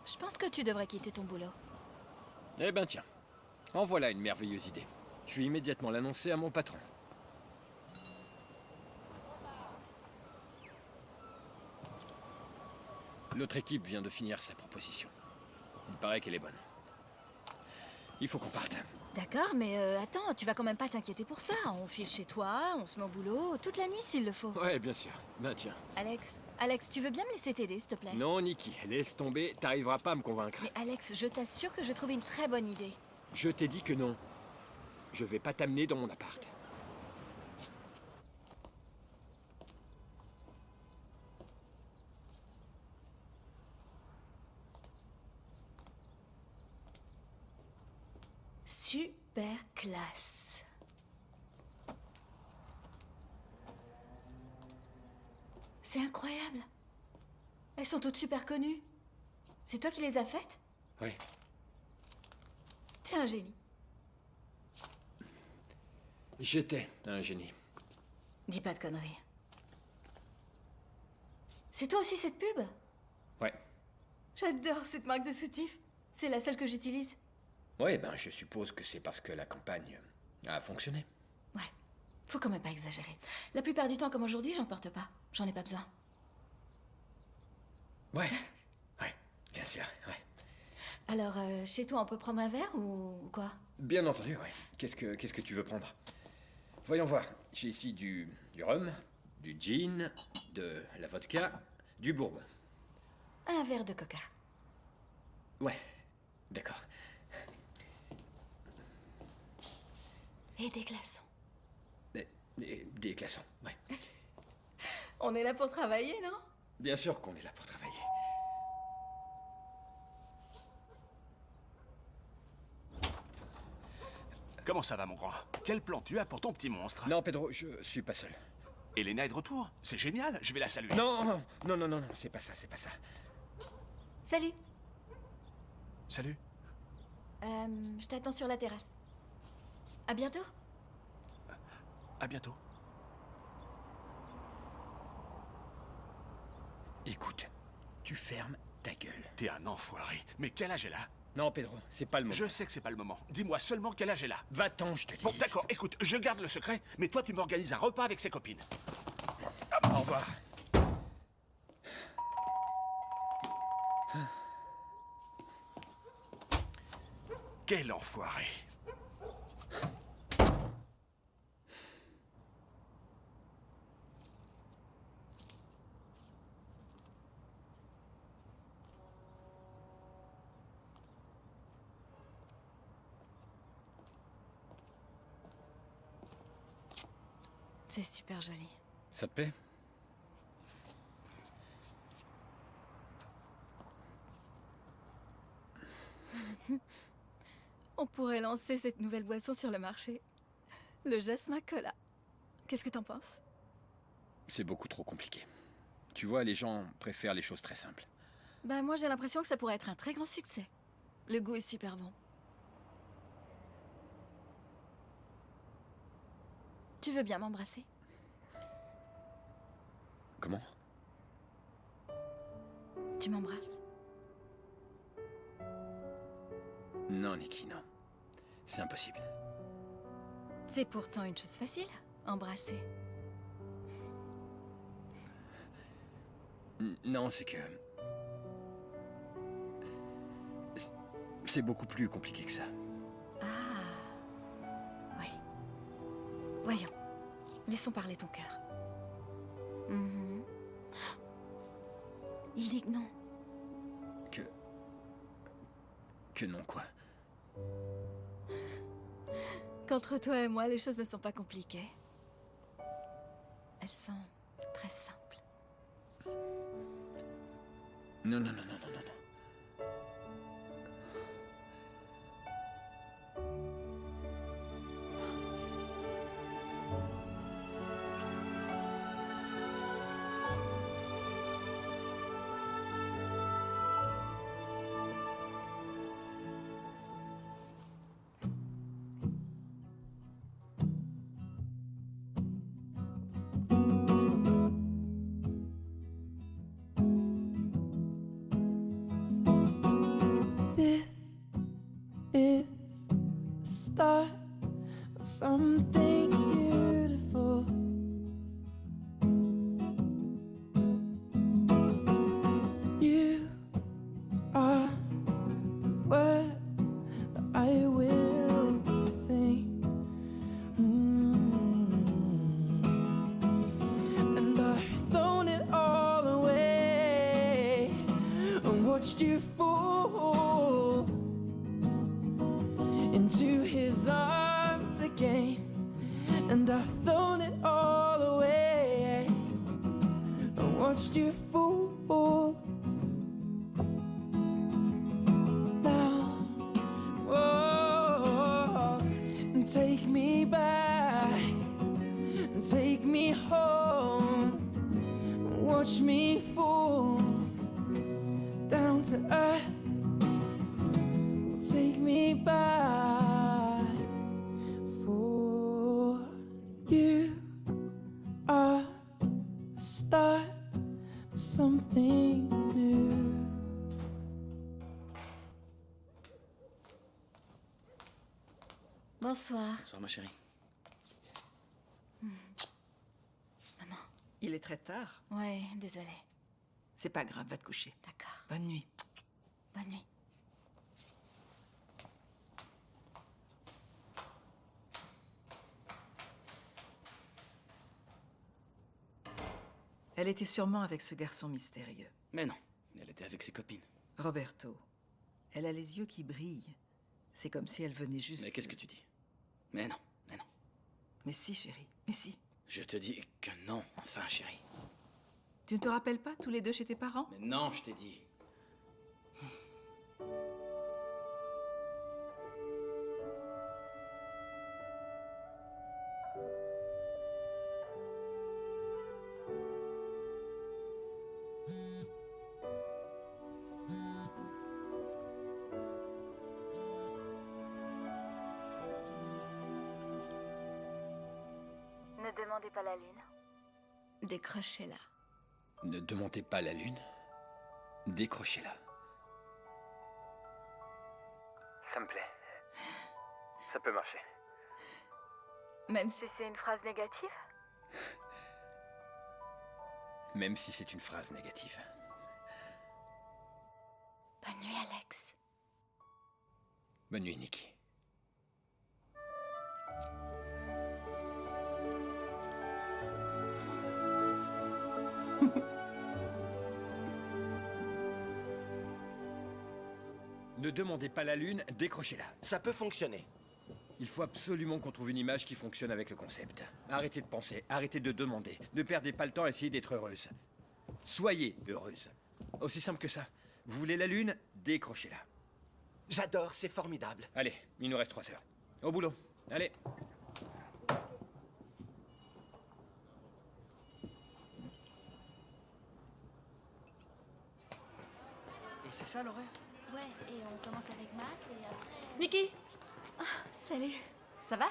Je pense que tu devrais quitter ton boulot. Eh ben tiens, en voilà une merveilleuse idée. Je vais immédiatement l'annoncer à mon patron. L'autre équipe vient de finir sa proposition. Il paraît qu'elle est bonne. Il faut qu'on parte. D'accord, mais attends, tu vas quand même pas t'inquiéter pour ça. On file chez toi, on se met au boulot, toute la nuit s'il le faut. Ouais, bien sûr. Ben tiens. Alex, tu veux bien me laisser t'aider, s'il te plaît? Non, Nikki, laisse tomber, t'arriveras pas à me convaincre. Mais Alex, je t'assure que je vais trouver une très bonne idée. Je t'ai dit que non. Je vais pas t'amener dans mon appart. Super classe. C'est incroyable. Elles sont toutes super connues. C'est toi qui les as faites? Oui. T'es un génie. J'étais un génie. Dis pas de conneries. C'est toi aussi cette pub? Ouais. J'adore cette marque de soutif. C'est la seule que j'utilise. Ouais, ben je suppose que c'est parce que la campagne a fonctionné. Ouais. Faut quand même pas exagérer. La plupart du temps, comme aujourd'hui, j'en porte pas. J'en ai pas besoin. Ouais. Ouais, bien sûr, ouais. Alors, chez toi, on peut prendre un verre ou quoi? Bien entendu, ouais. Qu'est-ce que tu veux prendre? Voyons voir. J'ai ici du rhum, du gin, de la vodka, du bourbon. Un verre de coca. Ouais, d'accord. Et des glaçons. Des glaçons, ouais. On est là pour travailler, non? Bien sûr qu'on est là pour travailler. Comment ça va, mon grand? Quel plan tu as pour ton petit monstre? Non, Pedro, je suis pas seul. Elena est de retour? C'est génial, je vais la saluer. Non, c'est pas ça, c'est pas ça. Salut. Salut. Je t'attends sur la terrasse. À bientôt. À bientôt. Écoute, tu fermes ta gueule. T'es un enfoiré. Mais quel âge elle a? Non, Pedro, c'est pas le moment. Je sais que c'est pas le moment. Dis-moi seulement quel âge elle a. Va-t'en, je te dis. Bon, d'accord, écoute, je garde le secret, mais toi tu m'organises un repas avec ses copines. Au revoir. Quel enfoiré. C'est super joli. Ça te plaît? On pourrait lancer cette nouvelle boisson sur le marché. Le Jasmin Cola. Qu'est-ce que t'en penses? C'est beaucoup trop compliqué. Tu vois, les gens préfèrent les choses très simples. Bah moi j'ai l'impression que ça pourrait être un très grand succès. Le goût est super bon. Tu veux bien m'embrasser? Comment? Tu m'embrasses? Non, Nikki, non. C'est impossible. C'est pourtant une chose facile, embrasser. Non, c'est que... C'est beaucoup plus compliqué que ça. Ah. Oui. Voyons. Laissons parler ton cœur. Mhm. Il dit que non. Que non, quoi. Qu'entre toi et moi, les choses ne sont pas compliquées. Elles sont très simples. Non, non, non, non, non, non, non. watched you fall into his arms again, and I've thrown it all away. I watched you fall now. Oh, and take me back, and take me home. Watch me fall down to earth. Take me back, for you are the start of something new. Bonsoir. Bonsoir, ma chérie. Maman. Il est très tard. Ouais, désolée. C'est pas grave, va te coucher. D'accord. Bonne nuit. Bonne nuit. Elle était sûrement avec ce garçon mystérieux. Mais non, elle était avec ses copines. Roberto. Elle a les yeux qui brillent. C'est comme si elle venait juste... Mais qu'est-ce que tu dis? Mais non, mais non. Mais si, chérie, mais si. Je te dis que non, enfin, chérie. Tu ne te rappelles pas, tous les deux chez tes parents? Mais non, je t'ai dit. Ne demandez pas la lune. Décrochez-la. Ne demandez pas la lune. Décrochez-la. Ça me plaît. Ça peut marcher. Même si c'est une phrase négative? Même si c'est une phrase négative. Bonne nuit, Alex. Bonne nuit, Nikki. Ne demandez pas la lune, décrochez-la. Ça peut fonctionner. Il faut absolument qu'on trouve une image qui fonctionne avec le concept. Arrêtez de penser, arrêtez de demander. Ne perdez pas le temps à essayer d'être heureuse. Soyez heureuse. Aussi simple que ça. Vous voulez la lune, décrochez-la. J'adore, c'est formidable. Allez, il nous reste 3 heures. Au boulot. Allez. Et c'est ça l'horaire? Ouais, et on commence avec maths et après... Nikki! Ah, salut. Ça va?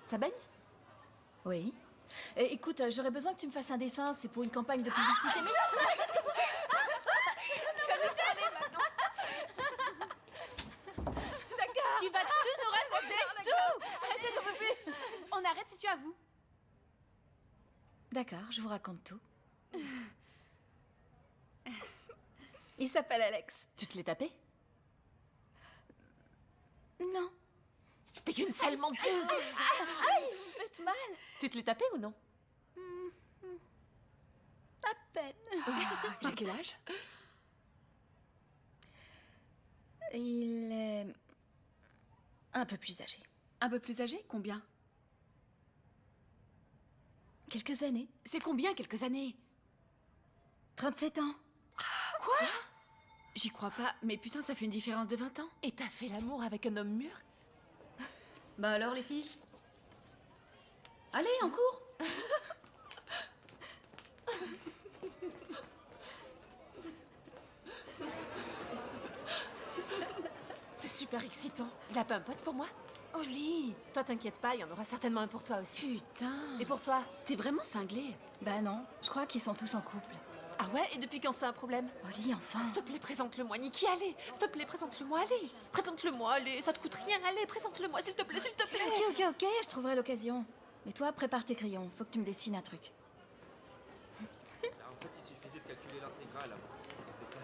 Ça baigne? Oui. Écoute, j'aurais besoin que tu me fasses un dessin, c'est pour une campagne de publicité, mais... D'accord. Tu vas tout nous raconter, tout. Arrêtez, j'en peux plus. On arrête si tu avoues. D'accord, je vous raconte tout. Il s'appelle Alex. Tu te l'es tapé? Non. T'es qu'une sale menteuse! Aïe, vous me faites mal. Tu te l'es tapé ou non? À peine. Il a quel âge? Il est... un peu plus âgé. Un peu plus âgé? Combien? Quelques années. C'est combien, quelques années? 37 ans. Quoi? J'y crois pas, mais putain, ça fait une différence de 20 ans. Et t'as fait l'amour avec un homme mûr? Bah alors, les filles? Allez, en cours. C'est super excitant. Il a pas un pote pour moi? Oli! Toi, t'inquiète pas, il y en aura certainement un pour toi aussi. Putain. Et pour toi? T'es vraiment cinglé. Bah non, je crois qu'ils sont tous en couple. Ah ouais? Et depuis quand c'est un problème? Oli, enfin. S'il te plaît, présente-le-moi, Nikki, allez! S'il te plaît, présente-le-moi, allez! Présente-le-moi, allez! Ça te coûte rien, allez, présente-le-moi, s'il te plaît, s'il te plaît! Ok, je trouverai l'occasion. Mais toi, prépare tes crayons, faut que tu me dessines un truc. En fait, il suffisait de calculer l'intégrale avant. C'était ça.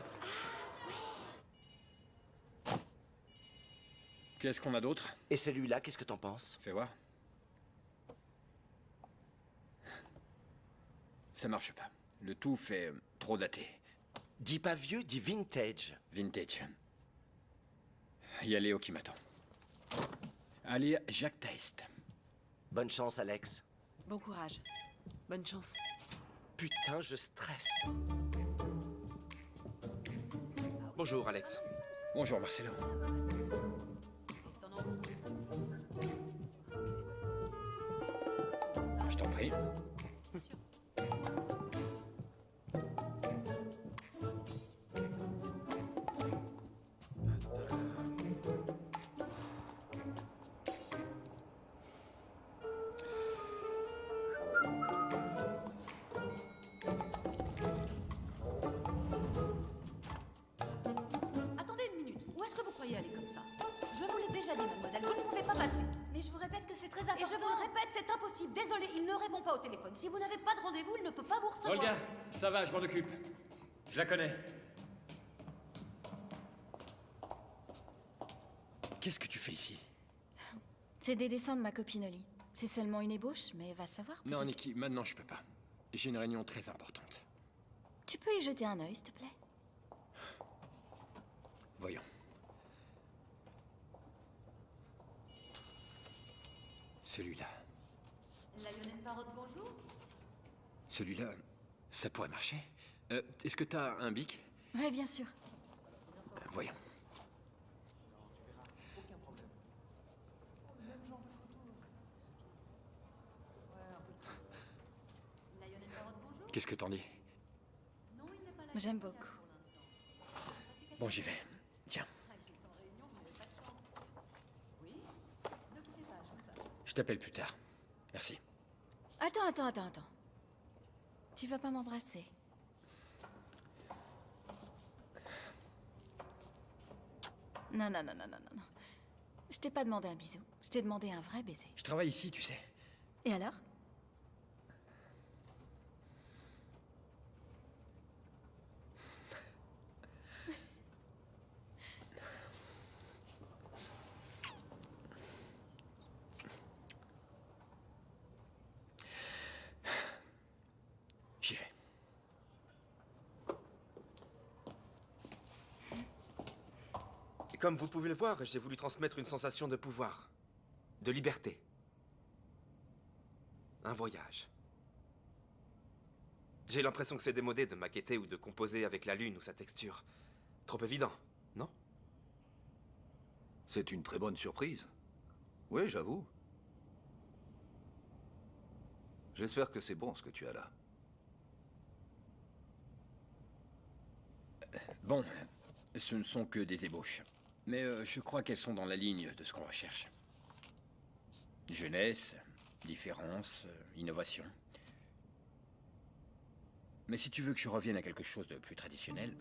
Qu'est-ce qu'on a d'autre? Et celui-là, qu'est-ce que t'en penses? Fais voir. Ça marche pas. Le tout fait trop daté. Dis pas vieux, dis vintage. Vintage. Il y a Léo qui m'attend. Allez, Jacques Taist. Bonne chance, Alex. Bon courage. Bonne chance. Putain, je stresse. Bonjour, Alex. Bonjour, Marcelo. Je t'en prie. Attendez une minute. Où est-ce que vous croyez aller comme ça? Je vous l'ai déjà dit, mademoiselle, vous ne pouvez pas passer. Mais je vous répète que c'est très important. Et je vous le répète, c'est impossible. Désolé, il ne répond pas au téléphone. Si vous n'avez pas de rendez-vous, il ne peut pas vous recevoir. Olga, ça va, je m'en occupe. Je la connais. Qu'est-ce que tu fais ici? C'est des dessins de ma copine Oli. C'est seulement une ébauche, mais va savoir. Non, peut-être. Nikki, maintenant je peux pas. J'ai une réunion très importante. Tu peux y jeter un œil, s'il te plaît? Voyons. Celui-là. Lionel Parrot, bonjour. Celui-là, ça pourrait marcher. Est-ce que t'as un bic? Ouais, bien sûr. Voyons. Qu'est-ce que t'en dis? J'aime beaucoup. Bon, j'y vais. Tiens. Je t'appelle plus tard. Merci. Attends. Tu vas pas m'embrasser? Non. Je t'ai pas demandé un bisou. Je t'ai demandé un vrai baiser. Je travaille ici, tu sais. Et alors? J'y vais. Et comme vous pouvez le voir, j'ai voulu transmettre une sensation de pouvoir, de liberté. Un voyage. J'ai l'impression que c'est démodé de maqueter ou de composer avec la lune ou sa texture. Trop évident, non? C'est une très bonne surprise. Oui, j'avoue. J'espère que c'est bon ce que tu as là. Bon, ce ne sont que des ébauches. Mais je crois qu'elles sont dans la ligne de ce qu'on recherche. Jeunesse, différence, innovation. Mais si tu veux que je revienne à quelque chose de plus traditionnel...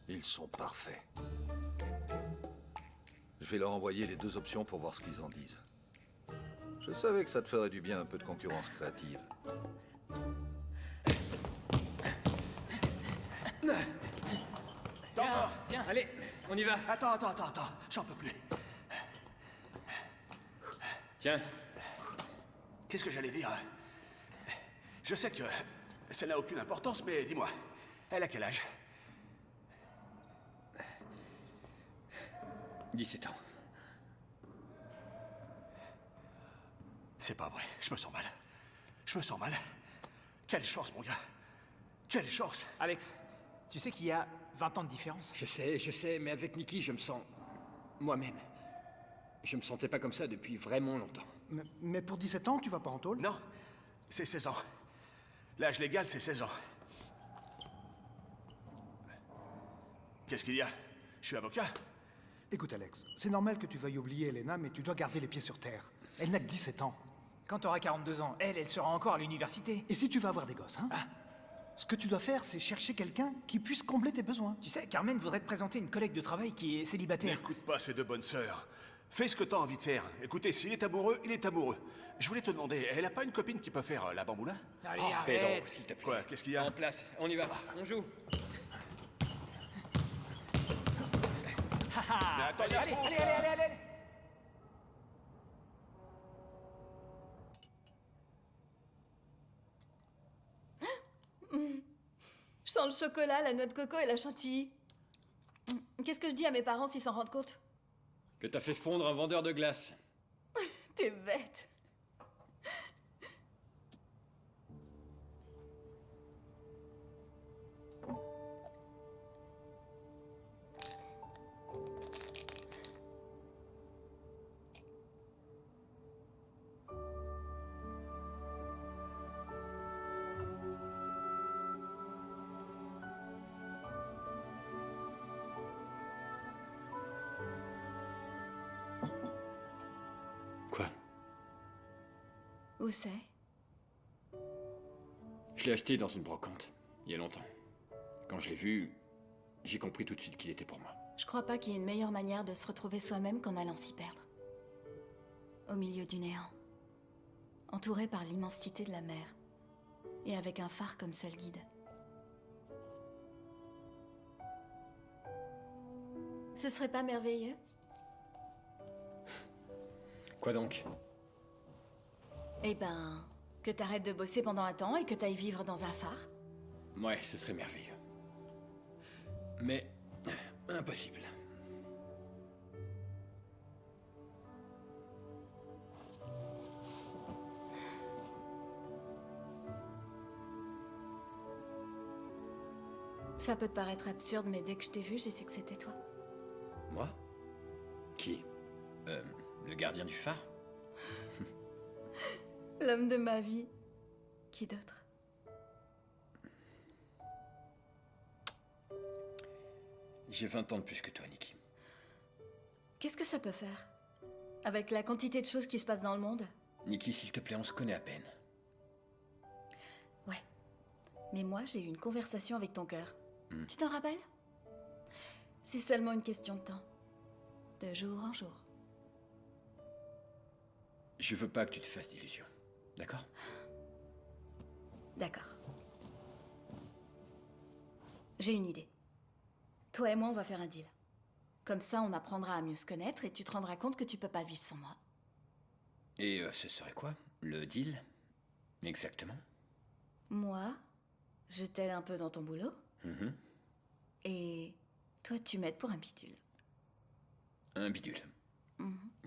Ils sont parfaits. Je vais leur envoyer les deux options pour voir ce qu'ils en disent. Je savais que ça te ferait du bien un peu de concurrence créative. Bien, allez, on y va. Attends, j'en peux plus. Tiens. Qu'est-ce que j'allais dire? Je sais que ça n'a aucune importance, mais dis-moi, elle a quel âge? 17 ans. C'est pas vrai, je me sens mal. Quelle chance, mon gars. Quelle chance. Alex, tu sais qu'il y a 20 ans de différence? Je sais, mais avec Nikki, je me sens... moi-même. Je me sentais pas comme ça depuis vraiment longtemps. Mais pour 17 ans, tu vas pas en tôle? Non, c'est 16 ans. L'âge légal, c'est 16 ans. Qu'est-ce qu'il y a? Je suis avocat. Écoute, Alex, c'est normal que tu veuilles oublier Elena, mais tu dois garder les pieds sur terre. Elle n'a que 17 ans. Quand t'auras 42 ans, elle sera encore à l'université. Et si tu vas avoir des gosses, hein? Ce que tu dois faire, c'est chercher quelqu'un qui puisse combler tes besoins. Tu sais, Carmen voudrait te présenter une collègue de travail qui est célibataire. N'écoute pas ces deux bonnes sœurs. Fais ce que t'as envie de faire. Écoutez, s'il est amoureux, il est amoureux. Je voulais te demander, elle a pas une copine qui peut faire la bamboula? Allez, Pedro, arrête. s'il te plaît. Quoi? Qu'est-ce qu'il y a? En place, on y va, on joue. Mais attends, il y a Allez, faute, allez, là. allez. Je sens le chocolat, la noix de coco et la chantilly. Qu'est-ce que je dis à mes parents s'ils s'en rendent compte? Que t'as fait fondre un vendeur de glace. T'es bête. Quoi? Où c'est? Je l'ai acheté dans une brocante, il y a longtemps. Quand je l'ai vu, j'ai compris tout de suite qu'il était pour moi. Je crois pas qu'il y ait une meilleure manière de se retrouver soi-même qu'en allant s'y perdre. Au milieu du néant. Entouré par l'immensité de la mer. Et avec un phare comme seul guide. Ce serait pas merveilleux? Quoi donc? Eh ben, que t'arrêtes de bosser pendant un temps et que t'ailles vivre dans un phare. Ouais, ce serait merveilleux. Mais... impossible. Ça peut te paraître absurde, mais dès que je t'ai vu, j'ai su que c'était toi. Moi? Qui? Le gardien du phare? L'homme de ma vie. Qui d'autre? J'ai 20 ans de plus que toi, Nikki. Qu'est-ce que ça peut faire? Avec la quantité de choses qui se passent dans le monde? Nikki, s'il te plaît, on se connaît à peine. Ouais. Mais moi, j'ai eu une conversation avec ton cœur. Tu t'en rappelles? C'est seulement une question de temps. De jour en jour. Je veux pas que tu te fasses d'illusions. D'accord? D'accord. J'ai une idée. Toi et moi, on va faire un deal. Comme ça, on apprendra à mieux se connaître et tu te rendras compte que tu peux pas vivre sans moi. Et ce serait quoi? Le deal? Exactement. Moi, je t'aide un peu dans ton boulot. Et toi, tu m'aides pour un bidule. Un bidule.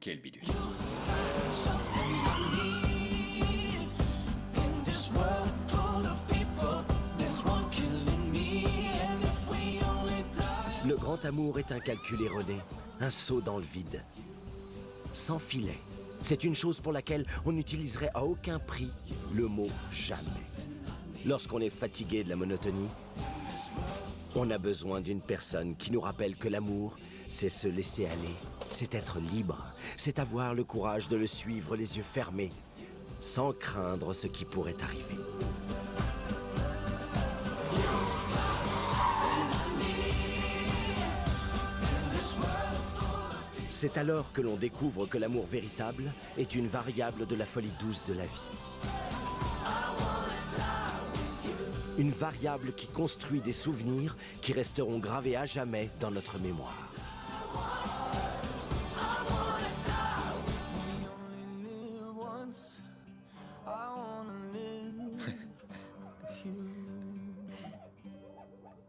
Quel bidule? Le grand amour est un calcul erroné, un saut dans le vide. Sans filet, c'est une chose pour laquelle on n'utiliserait à aucun prix le mot jamais. Lorsqu'on est fatigué de la monotonie, on a besoin d'une personne qui nous rappelle que l'amour, c'est se laisser aller, c'est être libre, c'est avoir le courage de le suivre les yeux fermés, sans craindre ce qui pourrait arriver. C'est alors que l'on découvre que l'amour véritable est une variable de la folie douce de la vie. Une variable qui construit des souvenirs qui resteront gravés à jamais dans notre mémoire.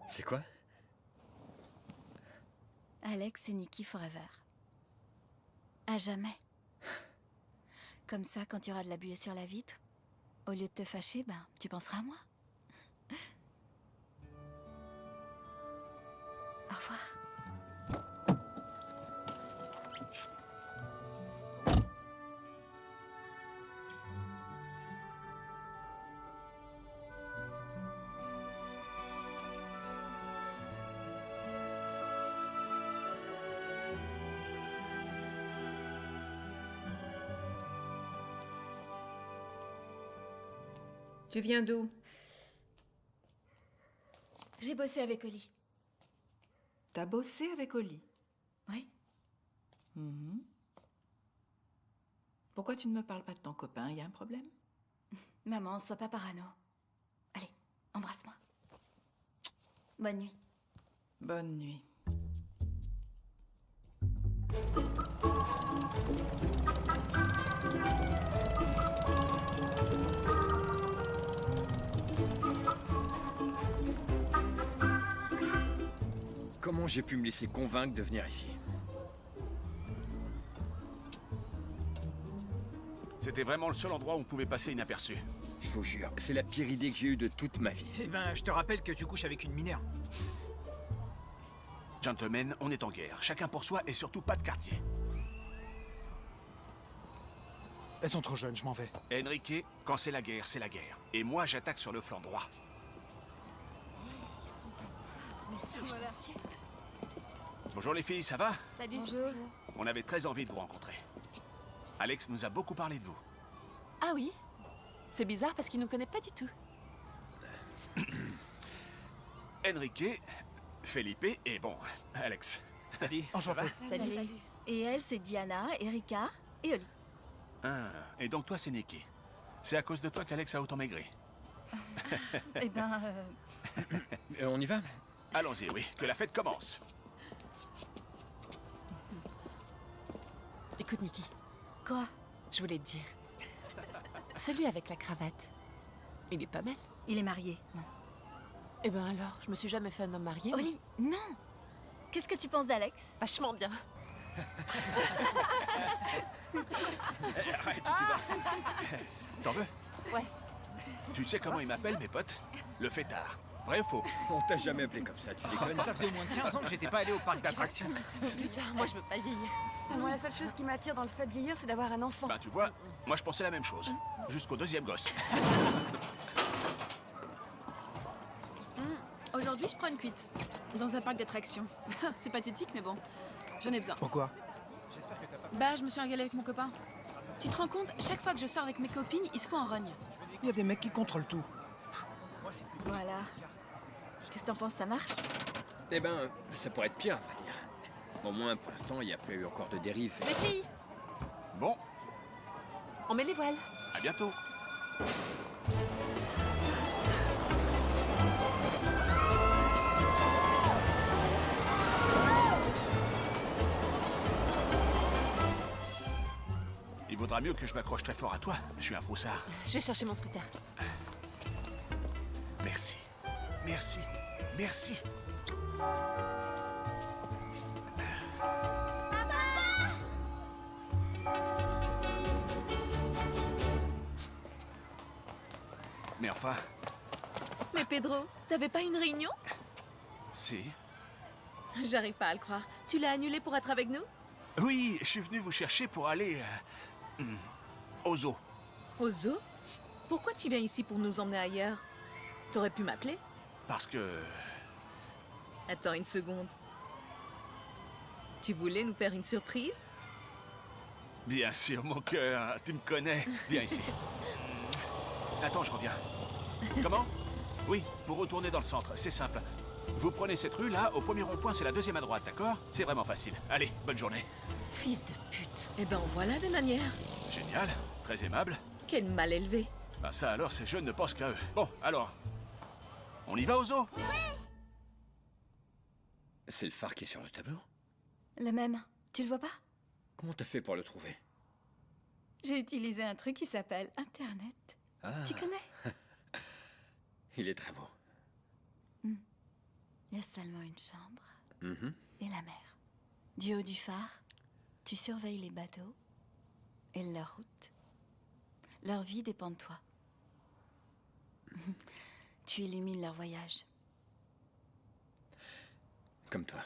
C'est quoi? Alex et Nikki forever. À jamais. Comme ça, quand tu auras de la buée sur la vitre, au lieu de te fâcher, ben, tu penseras à moi. Au revoir. Tu viens d'où? J'ai bossé avec Oli. T'as bossé avec Oli? Oui. Pourquoi tu ne me parles pas de ton copain? Y a un problème? Maman, sois pas parano. Allez, embrasse-moi. Bonne nuit. Bonne nuit. Comment j'ai pu me laisser convaincre de venir ici? C'était vraiment le seul endroit où on pouvait passer inaperçu. Je vous jure, c'est la pire idée que j'ai eue de toute ma vie. Eh ben, je te rappelle que tu couches avec une mineure. Gentlemen, on est en guerre. Chacun pour soi et surtout pas de quartier. Elles sont trop jeunes, je m'en vais. Enrique, quand c'est la guerre, c'est la guerre. Et moi, j'attaque sur le flanc droit. Bonjour les filles, ça va? Salut. Bonjour. On avait très envie de vous rencontrer. Alex nous a beaucoup parlé de vous. Ah oui? C'est bizarre parce qu'il nous connaît pas du tout. Enrique, Felipe et bon, Alex. Salut. Enchanté. Salut. Et elle, c'est Diana, Erika et Oli. Ah, et donc toi, c'est Nikki. C'est à cause de toi qu'Alex a autant maigri. Eh ben... On y va? Allons-y, oui, que la fête commence. Écoute, Nikki. Quoi? Je voulais te dire. Celui avec la cravate, il est pas mal. Il est marié, non? Eh ben alors, je me suis jamais fait un homme marié. Oli, non! Qu'est-ce que tu penses d'Alex? Vachement bien. Arrête, tu vas. T'en veux? Ouais. Tu sais comment ils m'appellent, mes potes? Le fêtard. Vrai ou faux? On t'a jamais appelé comme ça, tu déconnes. Ça faisait au moins 15 ans que j'étais pas allé au parc d'attractions. Putain, moi je veux pas vieillir. Moi, la seule chose qui m'attire dans le fait de vieillir, c'est d'avoir un enfant. Ben, tu vois, moi je pensais la même chose. Jusqu'au deuxième gosse. Aujourd'hui, je prends une cuite. Dans un parc d'attractions. C'est pathétique, mais bon, j'en ai besoin. Pourquoi? Bah, je me suis engueulée avec mon copain. Tu te rends compte, chaque fois que je sors avec mes copines, il se fout en rogne. Il y a des mecs qui contrôlent tout. Voilà. Qu'est-ce que t'en penses, ça marche? Eh ben, ça pourrait être pire, à vrai dire. Au moins, pour l'instant, il n'y a pas eu encore de dérive. Les filles, Bon, on met les voiles. à bientôt. Il vaudra mieux que je m'accroche très fort à toi. Je suis un froussard. Je vais chercher mon scooter. Merci. Merci. Merci. Mais enfin, Mais Pedro, t'avais pas une réunion? si. J'arrive pas à le croire. Tu l'as annulé pour être avec nous? Oui, je suis venu vous chercher pour aller au zoo. Au zoo? Pourquoi tu viens ici pour nous emmener ailleurs? T'aurais pu m'appeler? Parce que... Attends une seconde. Tu voulais nous faire une surprise? Bien sûr, mon cœur, tu me connais. Viens ici. Attends, je reviens. Comment? Oui, pour retourner dans le centre, c'est simple. Vous prenez cette rue là, au premier rond-point, c'est la deuxième à droite, d'accord? C'est vraiment facile. Allez, bonne journée. Fils de pute. Eh ben voilà des manières. Génial, très aimable. Quel mal élevé. Ah ça alors, ces jeunes ne pensent qu'à eux. Bon, alors, on y va au zoo? C'est le phare qui est sur le tableau? Le même. Tu le vois pas? Comment t'as fait pour le trouver? J'ai utilisé un truc qui s'appelle Internet. Ah. Tu connais? Il est très beau. Il y a seulement une chambre Mhm. et la mer. Du haut du phare, tu surveilles les bateaux et leur route. Leur vie dépend de toi. Tu illumines leur voyage. Comme toi.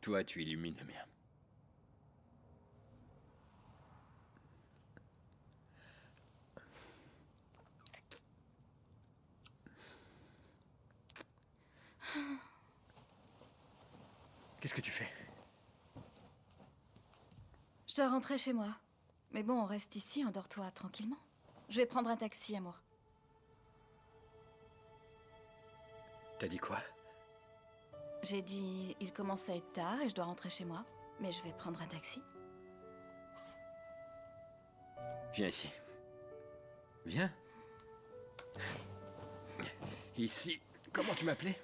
Toi, tu illumines le mien. Qu'est-ce que tu fais? Je dois rentrer chez moi. Mais bon, on reste ici, endors-toi tranquillement. Je vais prendre un taxi, amour. T'as dit quoi? J'ai dit, il commence à être tard et je dois rentrer chez moi. Mais je vais prendre un taxi. Viens ici. Viens. Ici. Comment tu m'appelais?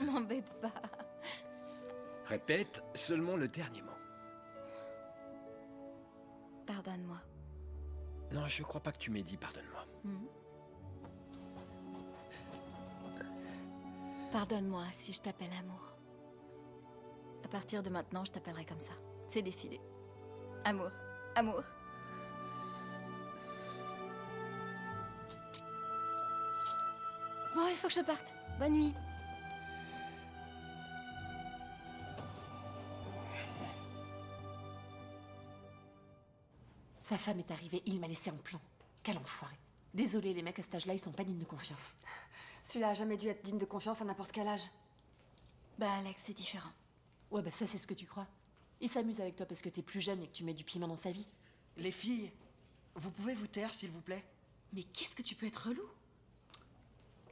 M'embête pas. répète seulement le dernier mot. Pardonne-moi. Non, je crois pas que tu m'aies dit pardonne-moi. Pardonne-moi si je t'appelle amour. À partir de maintenant, je t'appellerai comme ça. C'est décidé. Amour. Amour. Bon, il faut que je parte. Bonne nuit. Sa femme est arrivée, il m'a laissé en plan. Quel enfoiré. Désolé, les mecs à cet âge-là, ils sont pas dignes de confiance. Celui-là a jamais dû être digne de confiance à n'importe quel âge. Bah, Alex, c'est différent. Ouais, bah ça, c'est ce que tu crois. Il s'amuse avec toi parce que t'es plus jeune et que tu mets du piment dans sa vie. Les filles, vous pouvez vous taire, s'il vous plaît? Mais qu'est-ce que tu peux être relou?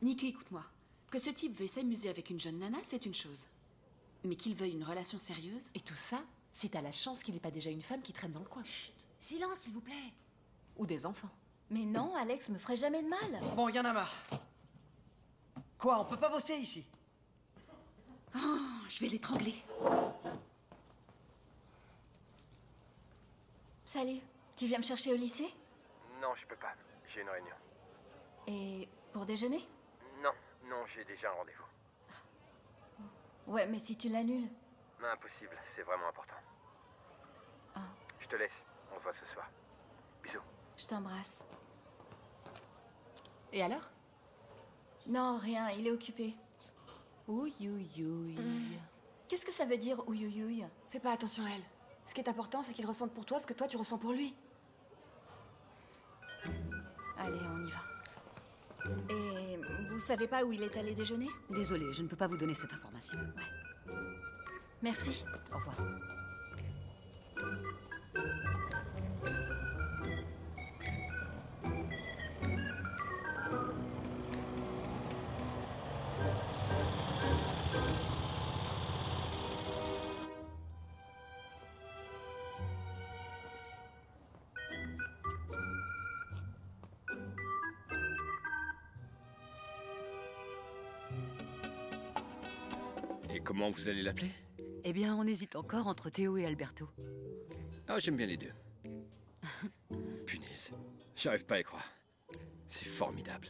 Nikki, écoute-moi. Que ce type veuille s'amuser avec une jeune nana, c'est une chose. Mais qu'il veuille une relation sérieuse... Et tout ça, si t'as la chance qu'il ait pas déjà une femme qui traîne dans le coin. Chut, silence, s'il vous plaît. Ou des enfants. Mais non, Alex me ferait jamais de mal. Bon, y en a marre. Quoi, on peut pas bosser ici? Oh, je vais l'étrangler. Salut, tu viens me chercher au lycée? Non, je peux pas. J'ai une réunion. Et pour déjeuner? Non, j'ai déjà un rendez-vous. Ouais, mais si tu l'annules... Impossible, c'est vraiment important. Je te laisse, on se voit ce soir. Bisous. Je t'embrasse. Et alors? Non, rien, il est occupé. Ouïe, ouïe, ouïe. Qu'est-ce que ça veut dire, ouïe, ouïe, ouïe? Fais pas attention à elle. Ce qui est important, c'est qu'il ressente pour toi ce que toi tu ressens pour lui. Allez, on y va. Et vous savez pas où il est allé déjeuner? Désolée, je ne peux pas vous donner cette information. Ouais. Merci. Au revoir. Et comment vous allez l'appeler? Eh bien, on hésite encore entre Théo et Alberto. Ah, j'aime bien les deux. Punaise, j'arrive pas à y croire. C'est formidable.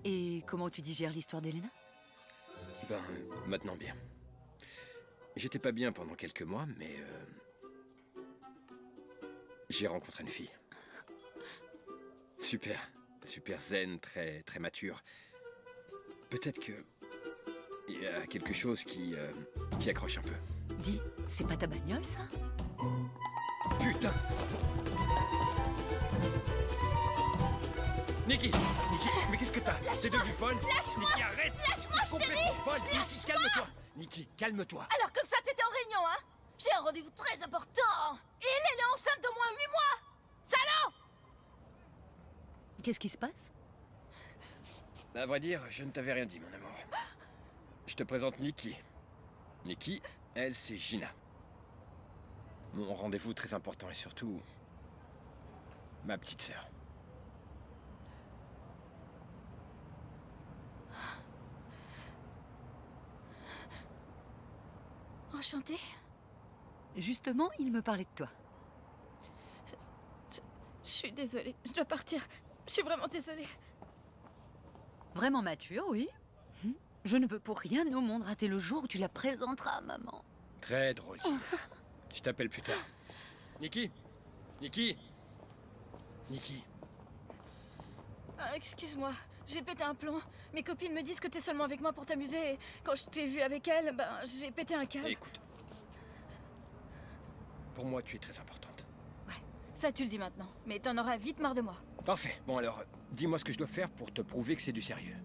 Et comment tu digères l'histoire d'Elena? Ben, maintenant bien. J'étais pas bien pendant quelques mois, mais... j'ai rencontré une fille. Super, super zen, très mature. Peut-être que... il y a quelque chose qui accroche un peu. Dis, c'est pas ta bagnole, ça? Putain! Nikki, mais qu'est-ce que t'as? C'est devenu folle? Lâche-moi! Nikki, arrête! Lâche-moi, je t'ai dit! Complètement folle! Nikki, calme-toi! Nikki, calme-toi! Alors comme ça, t'étais en réunion, hein? J'ai un rendez-vous très important! Et elle est enceinte d'au moins 8 mois! Salaud! Qu'est-ce qui se passe? À vrai dire, je ne t'avais rien dit, mon amour. Je te présente Nikki. Nikki, elle, c'est Gina. Mon rendez-vous très important et surtout... ma petite sœur. Enchantée. Justement, il me parlait de toi. Je suis désolée, je dois partir. Je suis vraiment désolée. Vraiment mature, oui. Je ne veux pour rien au monde rater le jour où tu la présenteras à maman. Très drôle, Gina. Je t'appelle plus tard. Nikki? Nikki? Nikki? Excuse-moi, j'ai pété un plomb. Mes copines me disent que t'es seulement avec moi pour t'amuser. Et quand je t'ai vue avec elle, ben, j'ai pété un câble. Écoute. Pour moi, tu es très importante. Ça, tu le dis maintenant. Mais t'en auras vite marre de moi. Parfait. Bon alors, dis-moi ce que je dois faire pour te prouver que c'est du sérieux.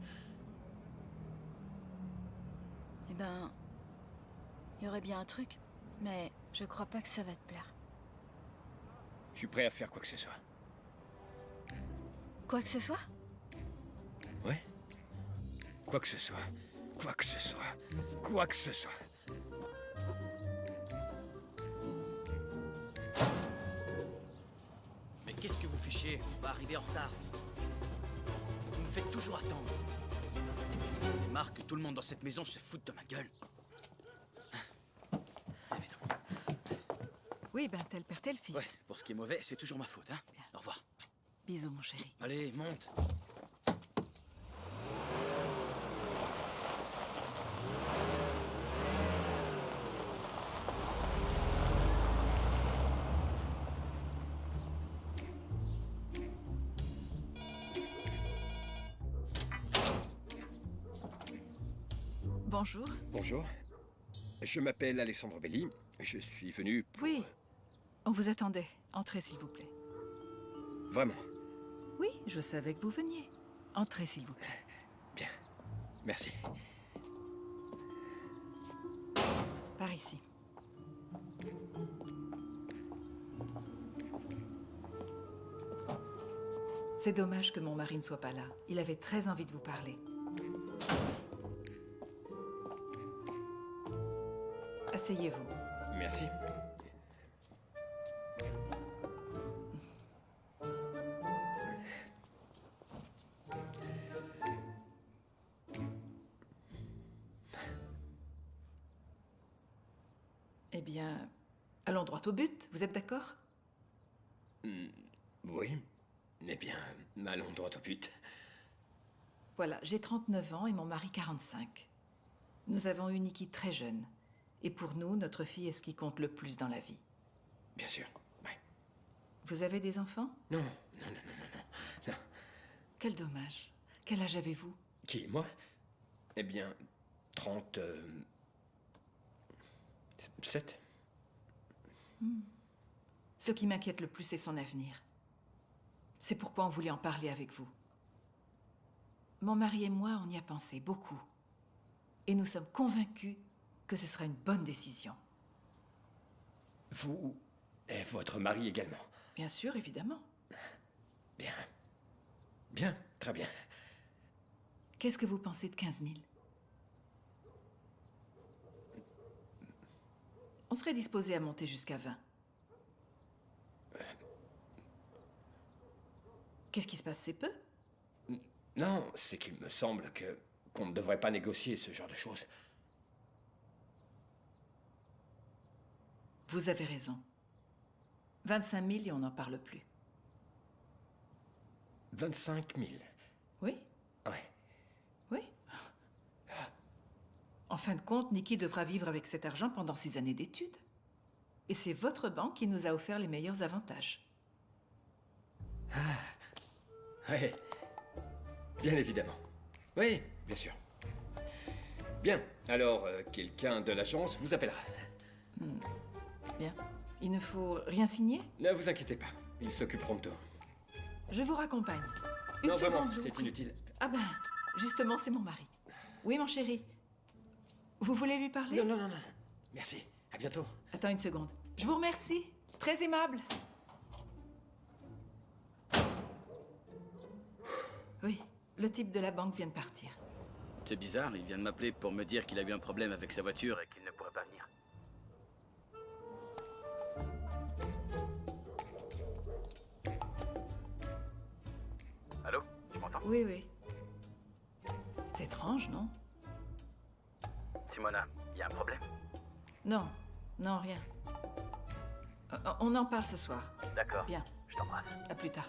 Eh ben... il y aurait bien un truc. Mais je crois pas que ça va te plaire. Je suis prêt à faire quoi que ce soit. Quoi que ce soit? Ouais. Quoi que ce soit. Quoi que ce soit. Quoi que ce soit. Mais qu'est-ce que vous fichez? On va arriver en retard. Vous me faites toujours attendre. J'en ai marre que tout le monde dans cette maison se foute de ma gueule. Oui, ben tel père, tel fils. Ouais, pour ce qui est mauvais, c'est toujours ma faute, hein. Au revoir. Bisous, mon chéri. Allez, monte. Bonjour. Bonjour. Je m'appelle Alexandre Belli. Je suis venu pour... Oui, on vous attendait. Entrez, s'il vous plaît. Vraiment. Oui, je savais que vous veniez. Entrez, s'il vous plaît. Bien. Merci. Par ici. C'est dommage que mon mari ne soit pas là. Il avait très envie de vous parler. Asseyez-vous. Merci. Eh bien, allons droit au but. Vous êtes d'accord? Oui. Eh bien, allons droit au but. Voilà, j'ai 39 ans et mon mari 45. Nous avons eu Nikki très jeune. Et pour nous, notre fille est ce qui compte le plus dans la vie. Bien sûr, oui. Vous avez des enfants? Non, non. Quel dommage. Quel âge avez-vous? Qui, moi? Eh bien, 37. Ce qui m'inquiète le plus, c'est son avenir. C'est pourquoi on voulait en parler avec vous. Mon mari et moi, on y a pensé beaucoup. Et nous sommes convaincus que ce sera une bonne décision. Vous et votre mari également? Bien sûr, évidemment. Bien. Bien, très bien. Qu'est-ce que vous pensez de 15 000? On serait disposé à monter jusqu'à 20. Qu'est-ce qui se passe, c'est peu? Non, c'est qu'il me semble qu'on ne devrait pas négocier ce genre de choses. Vous avez raison. 25 000 et on n'en parle plus. 25 000? Oui. Ouais. Oui. En fin de compte, Nikki devra vivre avec cet argent pendant 6 années d'études. Et c'est votre banque qui nous a offert les meilleurs avantages. Oui. Bien évidemment. Oui, bien sûr. Bien. Alors, quelqu'un de l'agence vous appellera. Bien. Il ne faut rien signer? Ne vous inquiétez pas. Ils s'occuperont de tout. Je vous raccompagne. Une Non, seconde, vraiment, je vous c'est prie. inutile. Ah ben, justement, c'est mon mari. Oui, mon chéri. Vous voulez lui parler? Non. Merci. À bientôt. Attends une seconde. Je vous remercie. Très aimable. Oui, le type de la banque vient de partir. C'est bizarre, il vient de m'appeler pour me dire qu'il a eu un problème avec sa voiture et qu'il ne pourrait pas venir. Allô? Tu m'entends? Oui, oui. C'est étrange, non? Simona, il y a un problème? Non, non, rien. On en parle ce soir. D'accord. Bien. Je t'embrasse. À plus tard.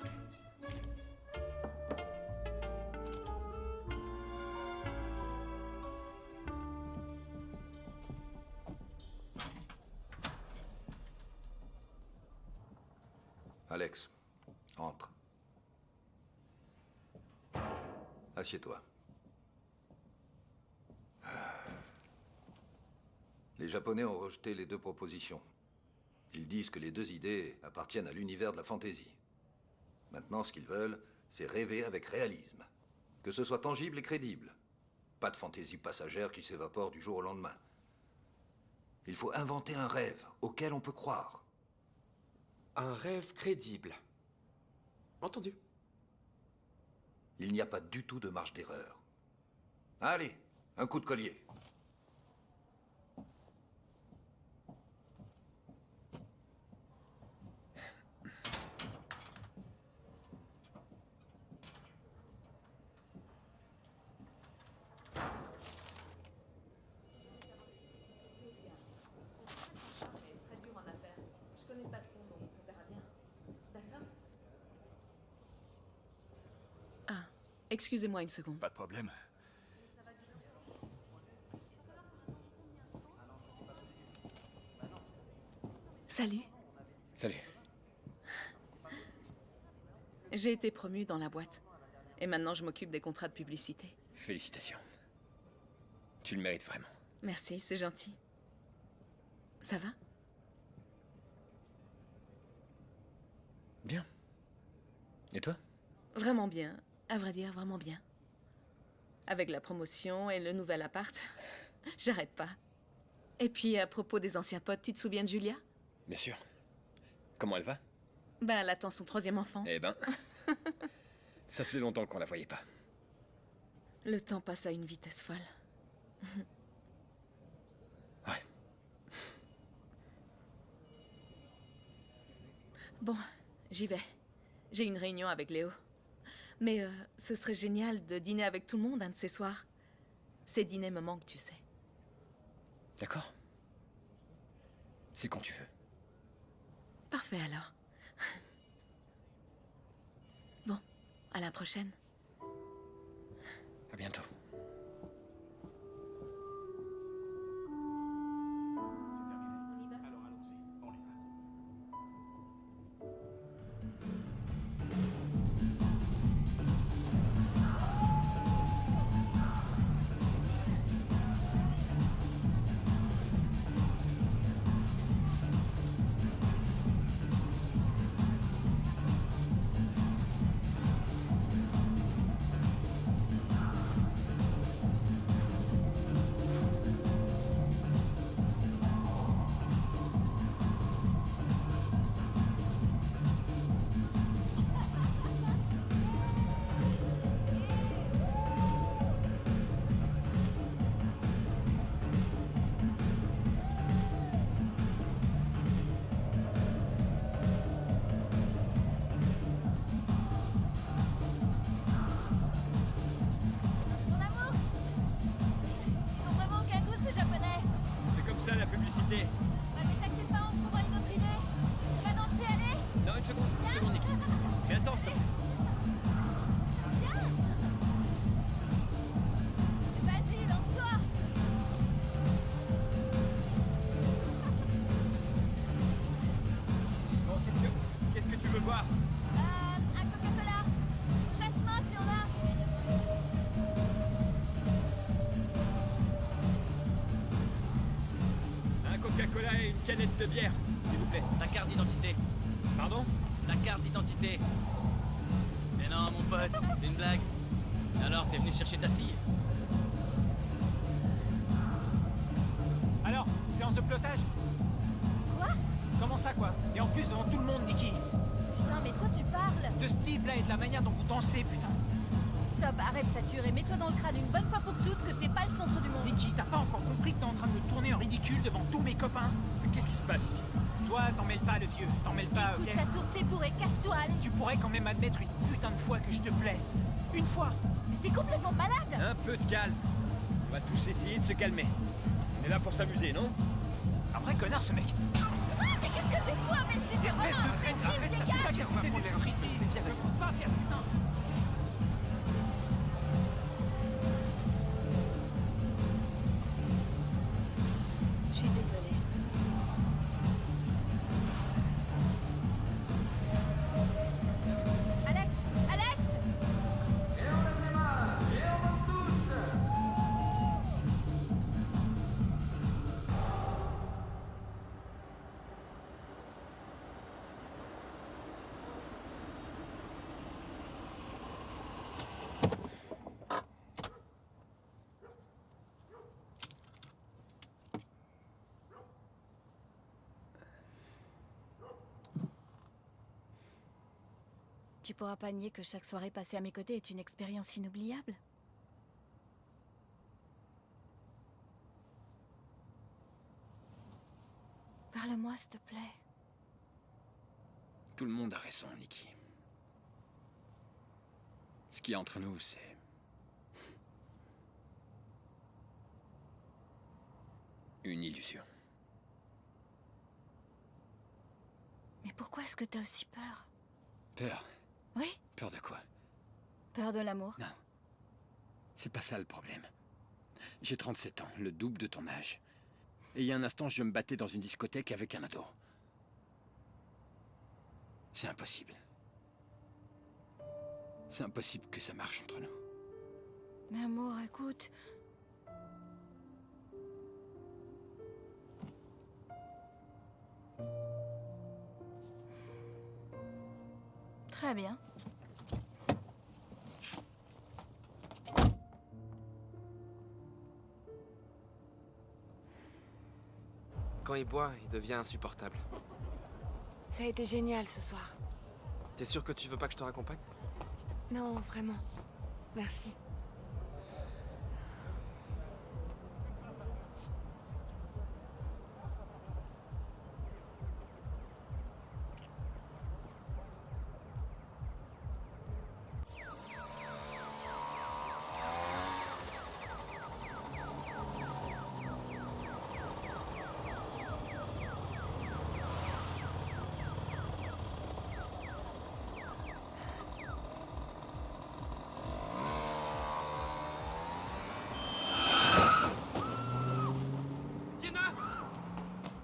Alex, entre. Assieds-toi. Les Japonais ont rejeté les 2 propositions. Ils disent que les 2 idées appartiennent à l'univers de la fantaisie. Maintenant, ce qu'ils veulent, c'est rêver avec réalisme. Que ce soit tangible et crédible. Pas de fantaisie passagère qui s'évapore du jour au lendemain. Il faut inventer un rêve auquel on peut croire. Un rêve crédible. Entendu. Il n'y a pas du tout de marge d'erreur. Allez, un coup de collier. Excusez-moi une seconde. Pas de problème. Salut. Salut. J'ai été promue dans la boîte. Et maintenant, je m'occupe des contrats de publicité. Félicitations. Tu le mérites vraiment. Merci, c'est gentil. Ça va? Bien. Et toi? Vraiment bien. À vrai dire, vraiment bien. Avec la promotion et le nouvel appart, j'arrête pas. Et puis, à propos des anciens potes, tu te souviens de Julia? Bien sûr. Comment elle va? Ben, elle attend son 3e enfant. Eh ben... ça faisait longtemps qu'on la voyait pas. Le temps passe à une vitesse folle. Ouais. Bon, j'y vais. J'ai une réunion avec Léo. Mais ce serait génial de dîner avec tout le monde un de ces soirs. Ces dîners me manquent, tu sais. D'accord. C'est quand tu veux. Parfait alors. Bon, à la prochaine. À bientôt. La publicité. Ouais, mais t'inquiète pas, on trouvera une autre idée. On va danser, allez. Non, une seconde, Niki. Viens, attends, stop. Viens. Vas-y, lance-toi. Bon, qu'est-ce que tu veux boire? Un Coca-Cola. Jasmin, si on a. Coca-Cola et une canette de bière, s'il vous plaît. Ta carte d'identité. Pardon? Ta carte d'identité. Mais non, mon pote, c'est une blague. Alors, t'es venu chercher ta fille? Alors, séance de pilotage? Quoi? Comment ça, quoi? Et en plus, devant tout le monde, Niki. Putain, mais de quoi tu parles? De ce type-là et de la manière dont vous dansez, putain. Stop, arrête Satur et mets-toi dans le crâne une bonne fois pour toutes que t'es pas le centre du monde. Niki, t'as pas encore compris que t'es en train de me tourner en ridicule devant tous mes copains? Mais qu'est-ce qui se passe ici? Toi, t'en mêles pas, le vieux. T'en mêles pas, Écoute, ok? Satur, t'es bourré, casse-toi, allez. Tu pourrais quand même admettre une putain de fois que je te plais. Une fois. Mais t'es complètement malade. Un peu de calme. On va tous essayer de se calmer. On est là pour s'amuser, non? Un vrai connard, ce mec. Ah, mais qu'est-ce que tu fous, imbécile? T'es vraiment imbécile, dégage. Qu'est-ce que t'es des autres ici? Mais viens, commence pas à faire putain. Je suis désolée. Alex! Alex! Et on lève les mains, et on danse tous. Tu pourras pas nier que chaque soirée passée à mes côtés est une expérience inoubliable. Parle-moi, s'il te plaît. Tout le monde a raison, Niki. Ce qu'il y a entre nous, c'est... une illusion. Mais pourquoi est-ce que t'as aussi peur? Peur? Oui? Peur de quoi? peur de l'amour? Non. C'est pas ça le problème. J'ai 37 ans, le double de ton âge. Et il y a un instant, je me battais dans une discothèque avec un ado. C'est impossible. C'est impossible que ça marche entre nous. Mais amour, écoute... Très bien. Quand il boit, il devient insupportable. Ça a été génial ce soir. T'es sûr que tu veux pas que je te raccompagne? Non, vraiment. Merci.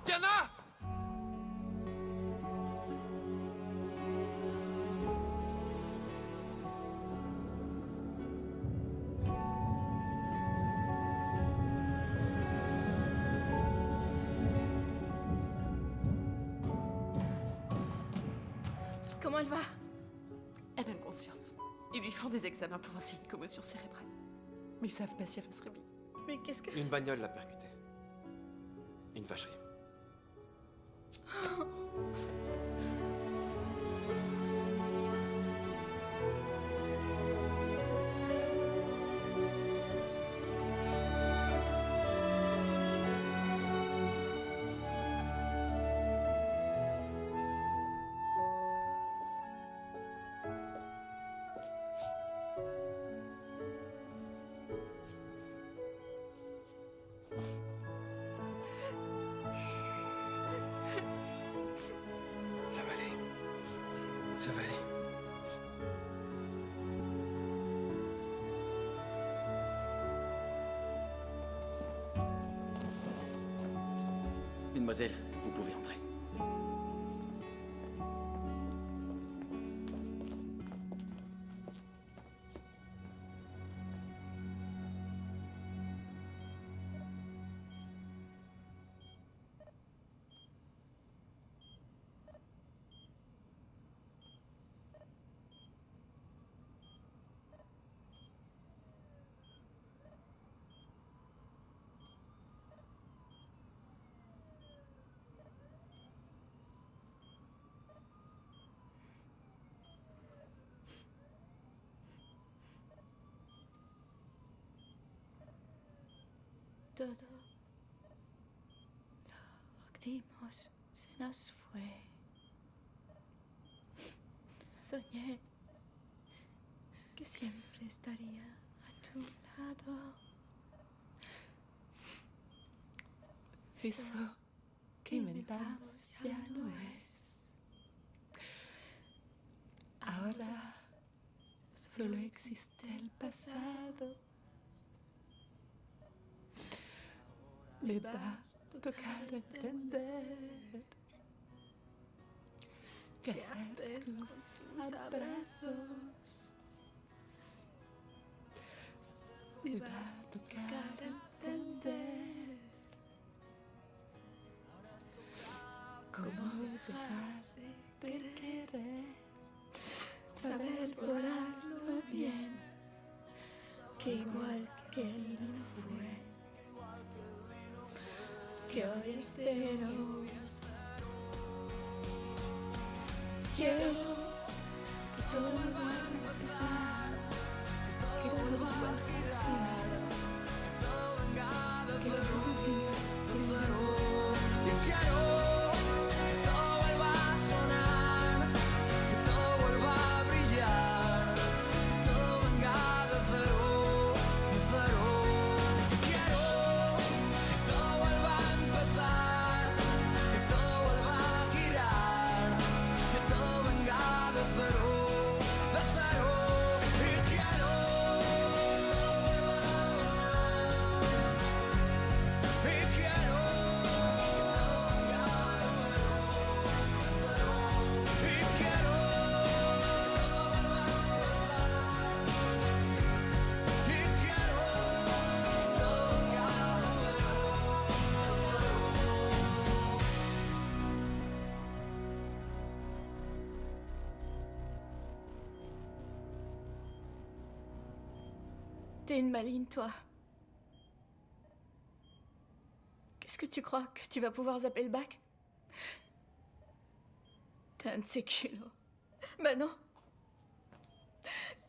Diana! Comment elle va? Elle est inconsciente. Ils lui font des examens pour voir s'il y a une commotion cérébrale. Mais ils savent pas si elle va se réveiller. Mais qu'est-ce que... Une bagnole l'a percutée. Une vacherie. Ça va aller. Ça va aller. Mademoiselle, vous pouvez entrer. Todo lo que dimos se nos fue. Soñé que siempre estaría a tu lado. Eso que inventamos ya no es. Ahora solo existe el pasado. Me va a tocar entender que hacer tus abrazos. Me va a tocar entender cómo dejar de querer, saber valorarlo bien, que igual que él no fue, que hoy es cero. Quiero que todo vuelva a empezar, que todo vuelva a girar, que todo venga de cero. Yo quiero que todo vuelva a sonar, que todo vuelva a brillar, que todo venga de cero, de cero. Yo quiero que todo vuelva a empezar, que todo vuelva a girar, que todo venga de cero, de cero. Y quiero T'es une maligne, toi. Qu'est-ce que tu crois? Que tu vas pouvoir zapper le bac? T'es un de ces culots. Bah non.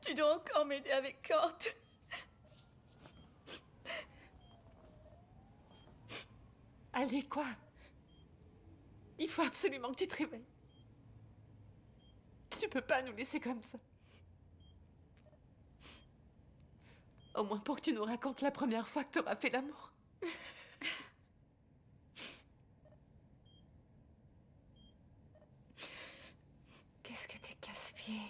Tu dois encore m'aider avec Kort. Allez, quoi? Il faut absolument que tu te réveilles. Tu peux pas nous laisser comme ça. Au moins pour que tu nous racontes la première fois que t'auras fait l'amour. Qu'est-ce que t'es casse-pied.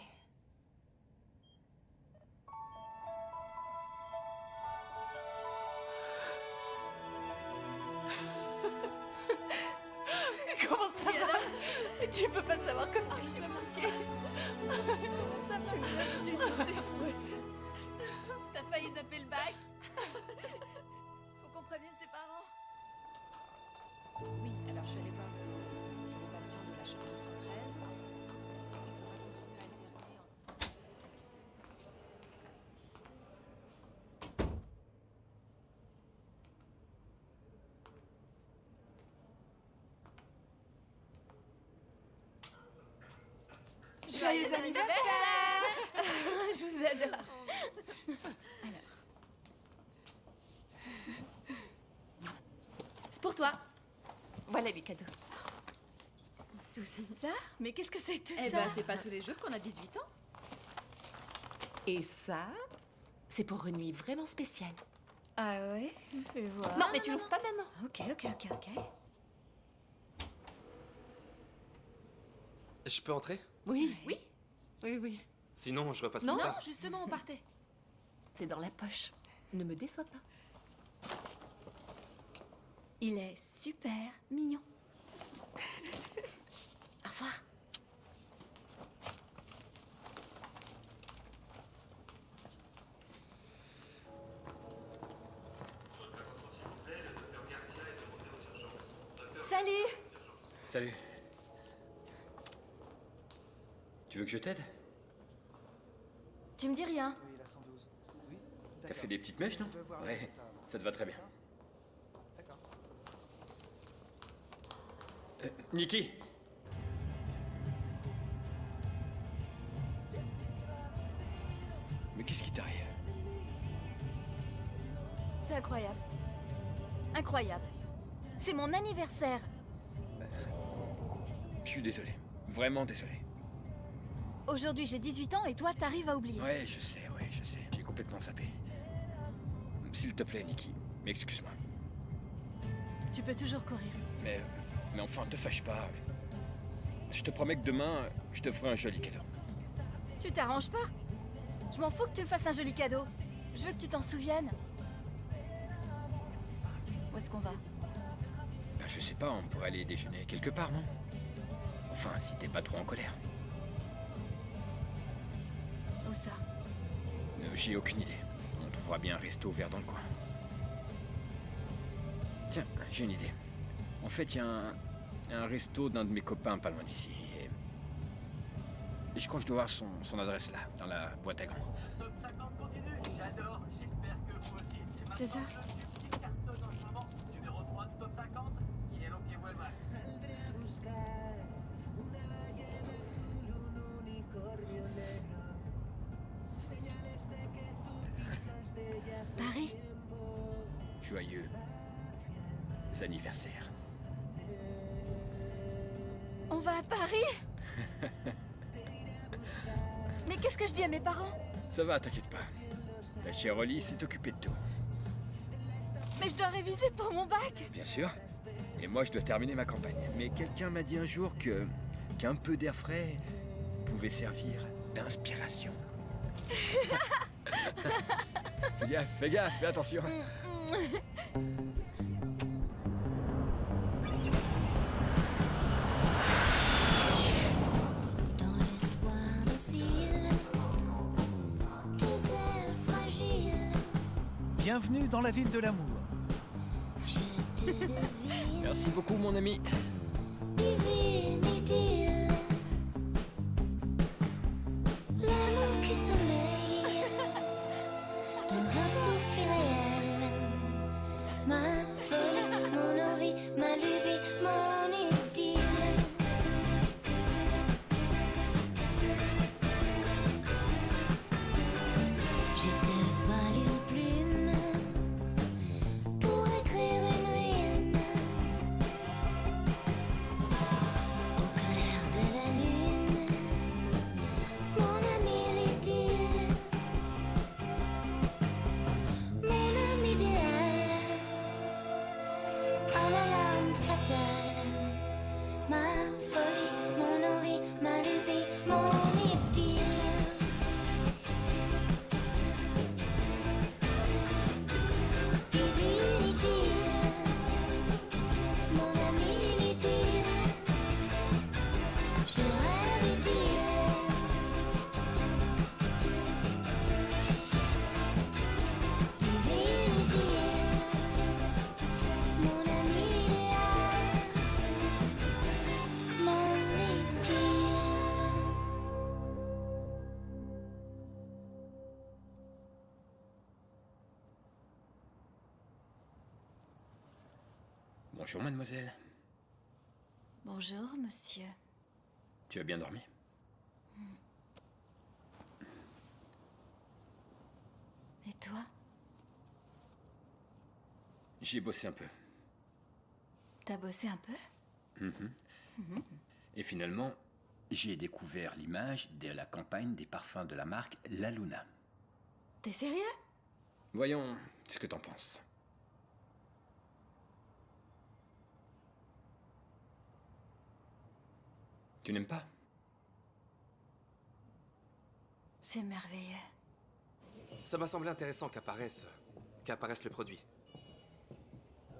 Comment ça va? Tu peux pas savoir comme tu me fais manquer. Comment ça? Tu me donnes du c'est fou. T'as failli zapper le bac. Faut qu'on prévienne ses parents. Oui, alors je suis allée voir le patient de la chambre 213. Il faudra continuer à alterner en... Joyeux anniversaire! Je vous adore. C'est pour toi. Voilà les cadeaux. Tout ça? Mais qu'est-ce que c'est que tout Eh ça? ben, c'est pas tous les jours qu'on a 18 ans. Et ça, c'est pour une nuit vraiment spéciale. Ah ouais? Fais voir. Non, mais tu l'ouvres pas maintenant. Ok. Je peux entrer? Oui. Oui. Sinon, je repasse Non, plus tard. justement, on partait. C'est dans la poche. Ne me déçois pas. Il est super mignon. Au revoir. Salut! Salut. Tu veux que je t'aide? Tu me dis rien? Oui, la 112. Oui, T'as fait des petites mèches, non? Je vais voir le Ouais, résultat avant. ça te va très bien. D'accord. Nikki! Mais qu'est-ce qui t'arrive? C'est incroyable. Incroyable. C'est mon anniversaire. Je suis désolé. Vraiment désolé. Aujourd'hui, j'ai 18 ans et toi, t'arrives à oublier. Ouais, je sais. J'ai complètement zappé. S'il te plaît, Nikki, excuse-moi. Tu peux toujours courir. Mais enfin, te fâche pas. Je te promets que demain, je te ferai un joli cadeau. Tu t'arranges pas? Je m'en fous que tu me fasses un joli cadeau. Je veux que tu t'en souviennes. Où est-ce qu'on va? Ben, je sais pas, on pourrait aller déjeuner quelque part, non? Enfin, si t'es pas trop en colère. Où ça? J'ai aucune idée. On trouvera bien un resto ouvert dans le coin. Tiens, j'ai une idée. En fait, il y a un resto d'un de mes copains pas loin d'ici. Et je crois que je dois voir son adresse là, dans la boîte à gants. Top 50 continue, j'adore, j'espère que vous aussi. C'est ça. Qui cartonne en ce moment, numéro 3 du top 50, Hielo que vuelva. Paris? Joyeux anniversaire. On va à Paris? Mais qu'est-ce que je dis à mes parents? Ça va, t'inquiète pas. Ta chère Holly s'est occupée de tout. Mais je dois réviser pour mon bac. Bien sûr. Et moi, je dois terminer ma campagne. Mais quelqu'un m'a dit un jour qu'un peu d'air frais pouvait servir d'inspiration. Fais gaffe, fais attention. Dans l'espoir docile, tes ailes fragiles, Bienvenue dans la ville de l'amour. je te devine, Merci beaucoup, mon ami. divine idylle. L'amour qui sommeille dans un Bonjour, mademoiselle. Bonjour, monsieur. Tu as bien dormi? Et toi? J'ai bossé un peu. T'as bossé un peu? Et finalement, j'ai découvert l'image de la campagne des parfums de la marque La Luna. T'es sérieux? Voyons ce que t'en penses. Tu n'aimes pas? C'est merveilleux. Ça m'a semblé intéressant qu'apparaisse le produit.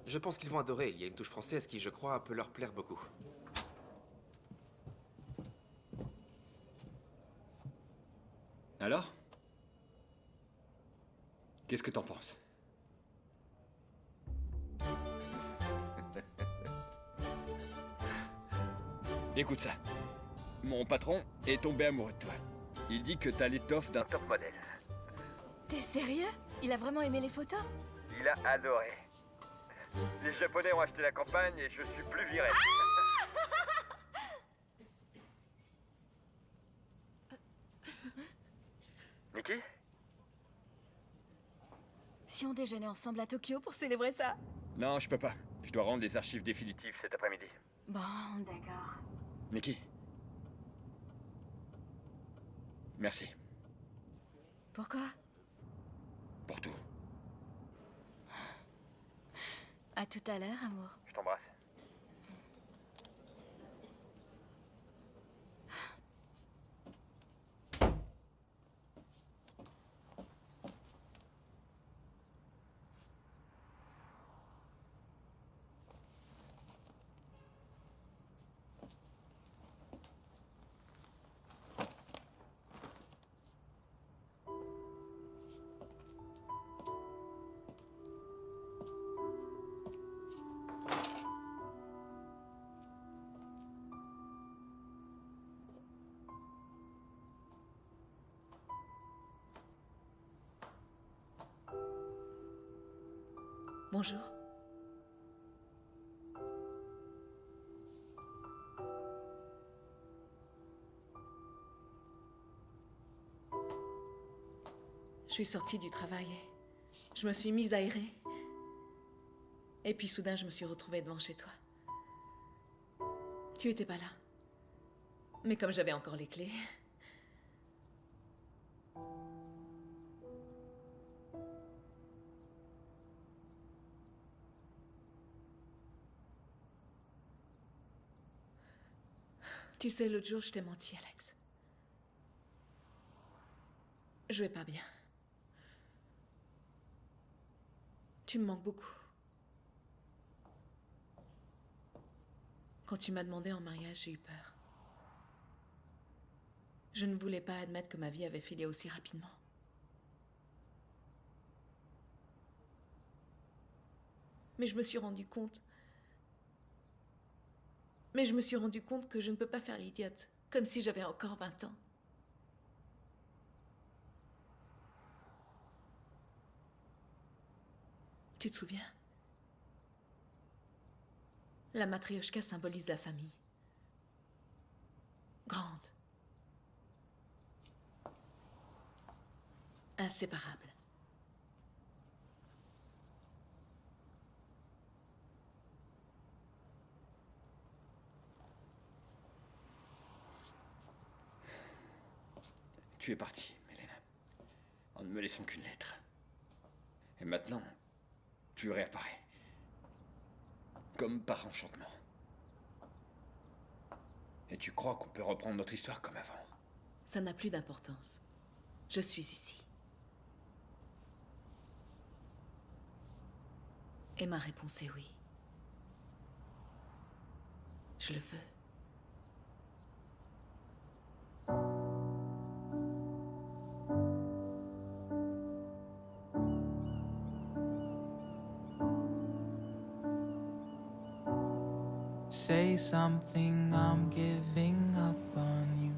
Je pense qu'ils vont adorer. Il y a une touche française qui, je crois, peut leur plaire beaucoup. Alors? Qu'est-ce que t'en penses? Écoute ça. Mon patron est tombé amoureux de toi. Il dit que t'as l'étoffe d'un top modèle. T'es sérieux? Il a vraiment aimé les photos? Il a adoré. Les Japonais ont acheté la campagne et je suis plus viré. Nikki? Si on déjeunait ensemble à Tokyo pour célébrer ça? Non, je peux pas. Je dois rendre les archives définitives cet après-midi. Bon, d'accord. Nikki? Merci. Pourquoi? Pour tout. À tout à l'heure, amour. Je t'embrasse. Bonjour. Je suis sortie du travail. Je me suis mise à errer. Et puis soudain, je me suis retrouvée devant chez toi. Tu étais pas là. Mais comme j'avais encore les clés... Tu sais, l'autre jour, je t'ai menti, Alex. Je vais pas bien. Tu me manques beaucoup. Quand tu m'as demandé en mariage, j'ai eu peur. Je ne voulais pas admettre que ma vie avait filé aussi rapidement. Mais je me suis rendu compte... Mais je me suis rendu compte que je ne peux pas faire l'idiote, comme si j'avais encore 20 ans. Tu te souviens? La matrioshka symbolise la famille. Grande. Inséparable. Tu es partie, Mélène, en ne me laissant qu'une lettre. Et maintenant, tu réapparais. Comme par enchantement. Et tu crois qu'on peut reprendre notre histoire comme avant? Ça n'a plus d'importance. Je suis ici. Et ma réponse est oui. Je le veux. Say something, I'm giving up on you.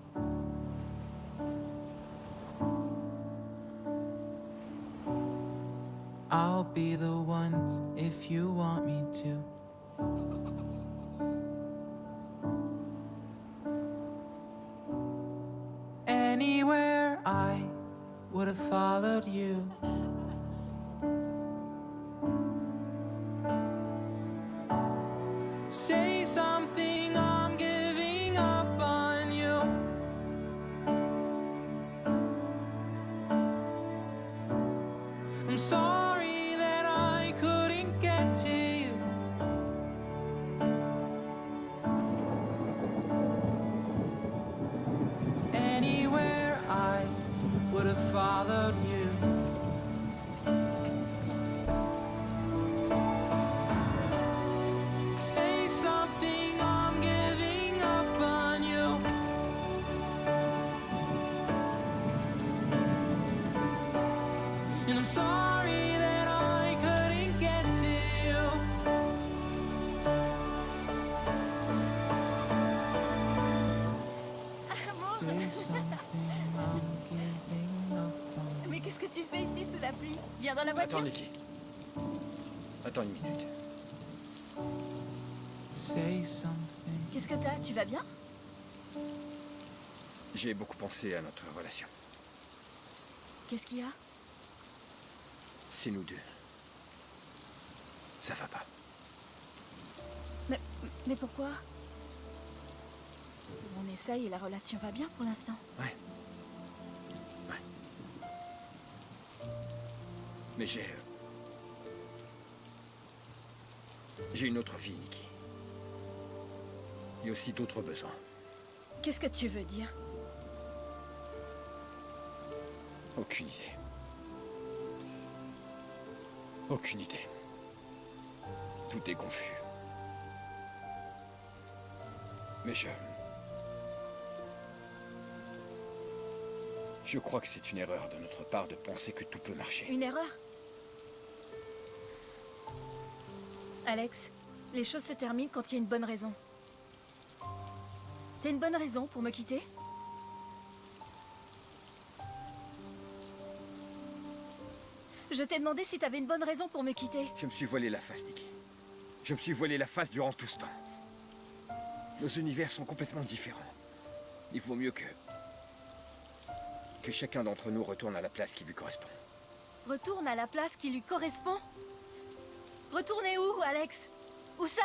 I'll be the one if you want me to. Anywhere I would have followed you. Say something, I'm giving up on you. I'm sorry that I couldn't get to you. Anywhere I would have followed you. Say something, I'm giving up on you. And I'm sorry that I couldn't get to you. Say something, I'm giving up on Mais qu'est-ce que tu fais ici sous la pluie? Viens dans la voiture. Attends, Nikki. Attends une minute. Say something. Qu'est-ce que t'as? Tu vas bien? J'ai beaucoup pensé à notre relation. Qu'est-ce qu'il y a? C'est nous deux. Ça va pas. Mais pourquoi? On essaye et la relation va bien pour l'instant. Ouais. Mais j'ai une autre vie, Nikki. Il y a aussi d'autres besoins. Qu'est-ce que tu veux dire? Aucune idée. Aucune idée. Tout est confus. Mais je crois que c'est une erreur de notre part de penser que tout peut marcher. Une erreur? Alex, les choses se terminent quand il y a une bonne raison. T'as une bonne raison pour me quitter? Je t'ai demandé si t'avais une bonne raison pour me quitter. Je me suis voilé la face, Nikki. Je me suis voilé la face durant tout ce temps. Nos univers sont complètement différents. Il vaut mieux que chacun d'entre nous retourne à la place qui lui correspond. Retourne à la place qui lui correspond? Retourner où, Alex? Où ça?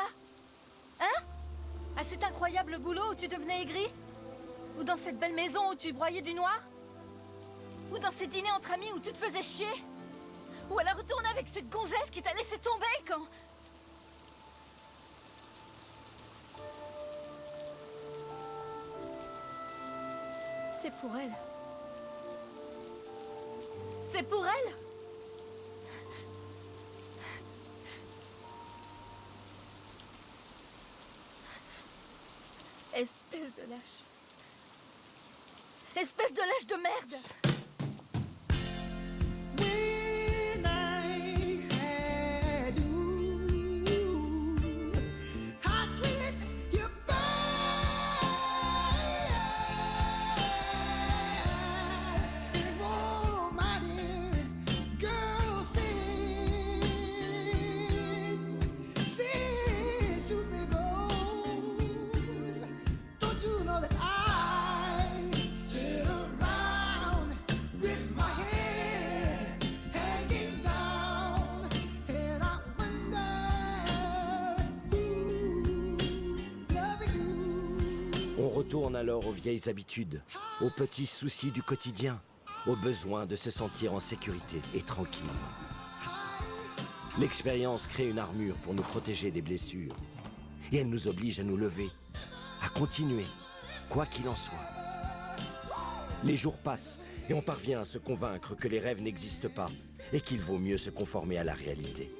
Hein? À cet incroyable boulot où tu devenais aigri? Ou dans cette belle maison où tu broyais du noir? Ou dans ces dîners entre amis où tu te faisais chier? Ou alors retourner avec cette gonzesse qui t'a laissé tomber quand... C'est pour elle. C'est pour elle? Espèce de lâche. Espèce de lâche de merde! On retourne alors aux vieilles habitudes, aux petits soucis du quotidien, au besoin de se sentir en sécurité et tranquille. L'expérience crée une armure pour nous protéger des blessures. Et elle nous oblige à nous lever, à continuer, quoi qu'il en soit. Les jours passent et on parvient à se convaincre que les rêves n'existent pas et qu'il vaut mieux se conformer à la réalité.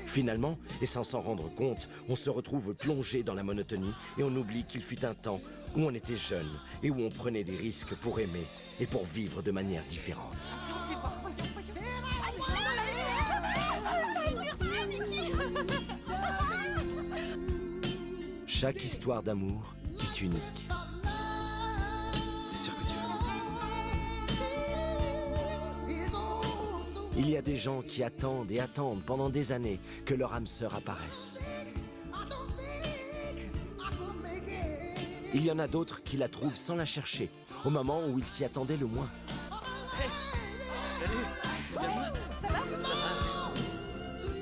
Finalement, et sans s'en rendre compte, on se retrouve plongé dans la monotonie et on oublie qu'il fut un temps où on était jeune et où on prenait des risques pour aimer et pour vivre de manière différente. Chaque histoire d'amour est unique. T'es sûr que tu veux? Il y a des gens qui attendent et attendent pendant des années que leur âme sœur apparaisse. Il y en a d'autres qui la trouvent sans la chercher, au moment où ils s'y attendaient le moins. Salut, c'est bien moi. Ça va?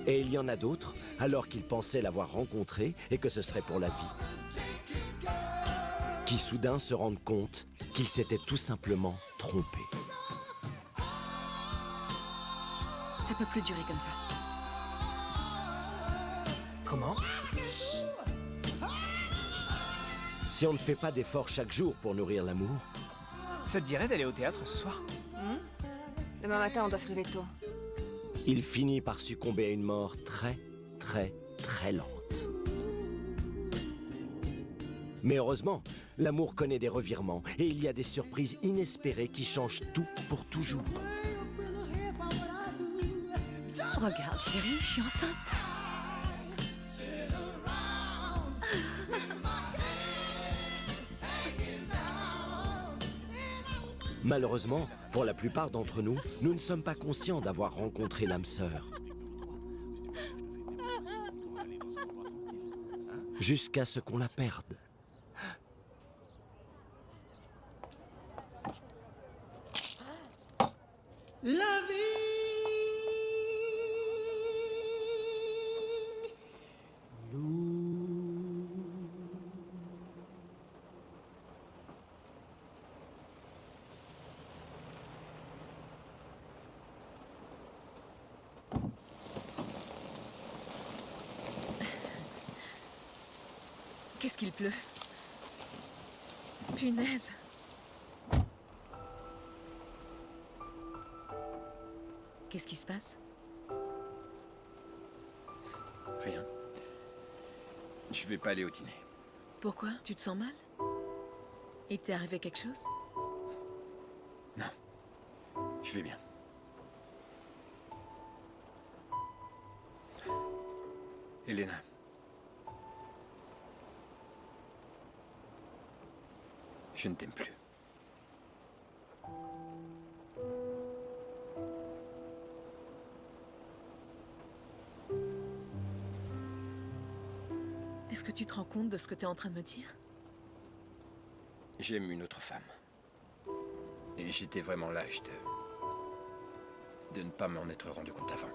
Et il y en a d'autres, alors qu'ils pensaient l'avoir rencontrée et que ce serait pour la vie, qui soudain se rendent compte qu'ils s'étaient tout simplement trompés. Ça peut plus durer comme ça. Comment? Si on ne fait pas d'efforts chaque jour pour nourrir l'amour, Ça te dirait d'aller au théâtre ce soir? Demain matin, on doit se lever tôt. il finit par succomber à une mort très, très, très lente. Mais heureusement, l'amour connaît des revirements et il y a des surprises inespérées qui changent tout pour toujours. Regarde, chérie, je suis enceinte. Malheureusement, pour la plupart d'entre nous, nous ne sommes pas conscients d'avoir rencontré l'âme sœur. Jusqu'à ce qu'on la perde. La vie. Qu'est-ce qu'il pleut? Punaise. Qu'est-ce qui se passe? Rien. Je vais pas aller au dîner. Pourquoi? Tu te sens mal? Il t'est arrivé quelque chose? Je vais bien. Elena. Je ne t'aime plus. Est-ce que tu te rends compte de ce que tu es en train de me dire? J'aime une autre femme. Et j'étais vraiment lâche de ne pas m'en être rendu compte avant.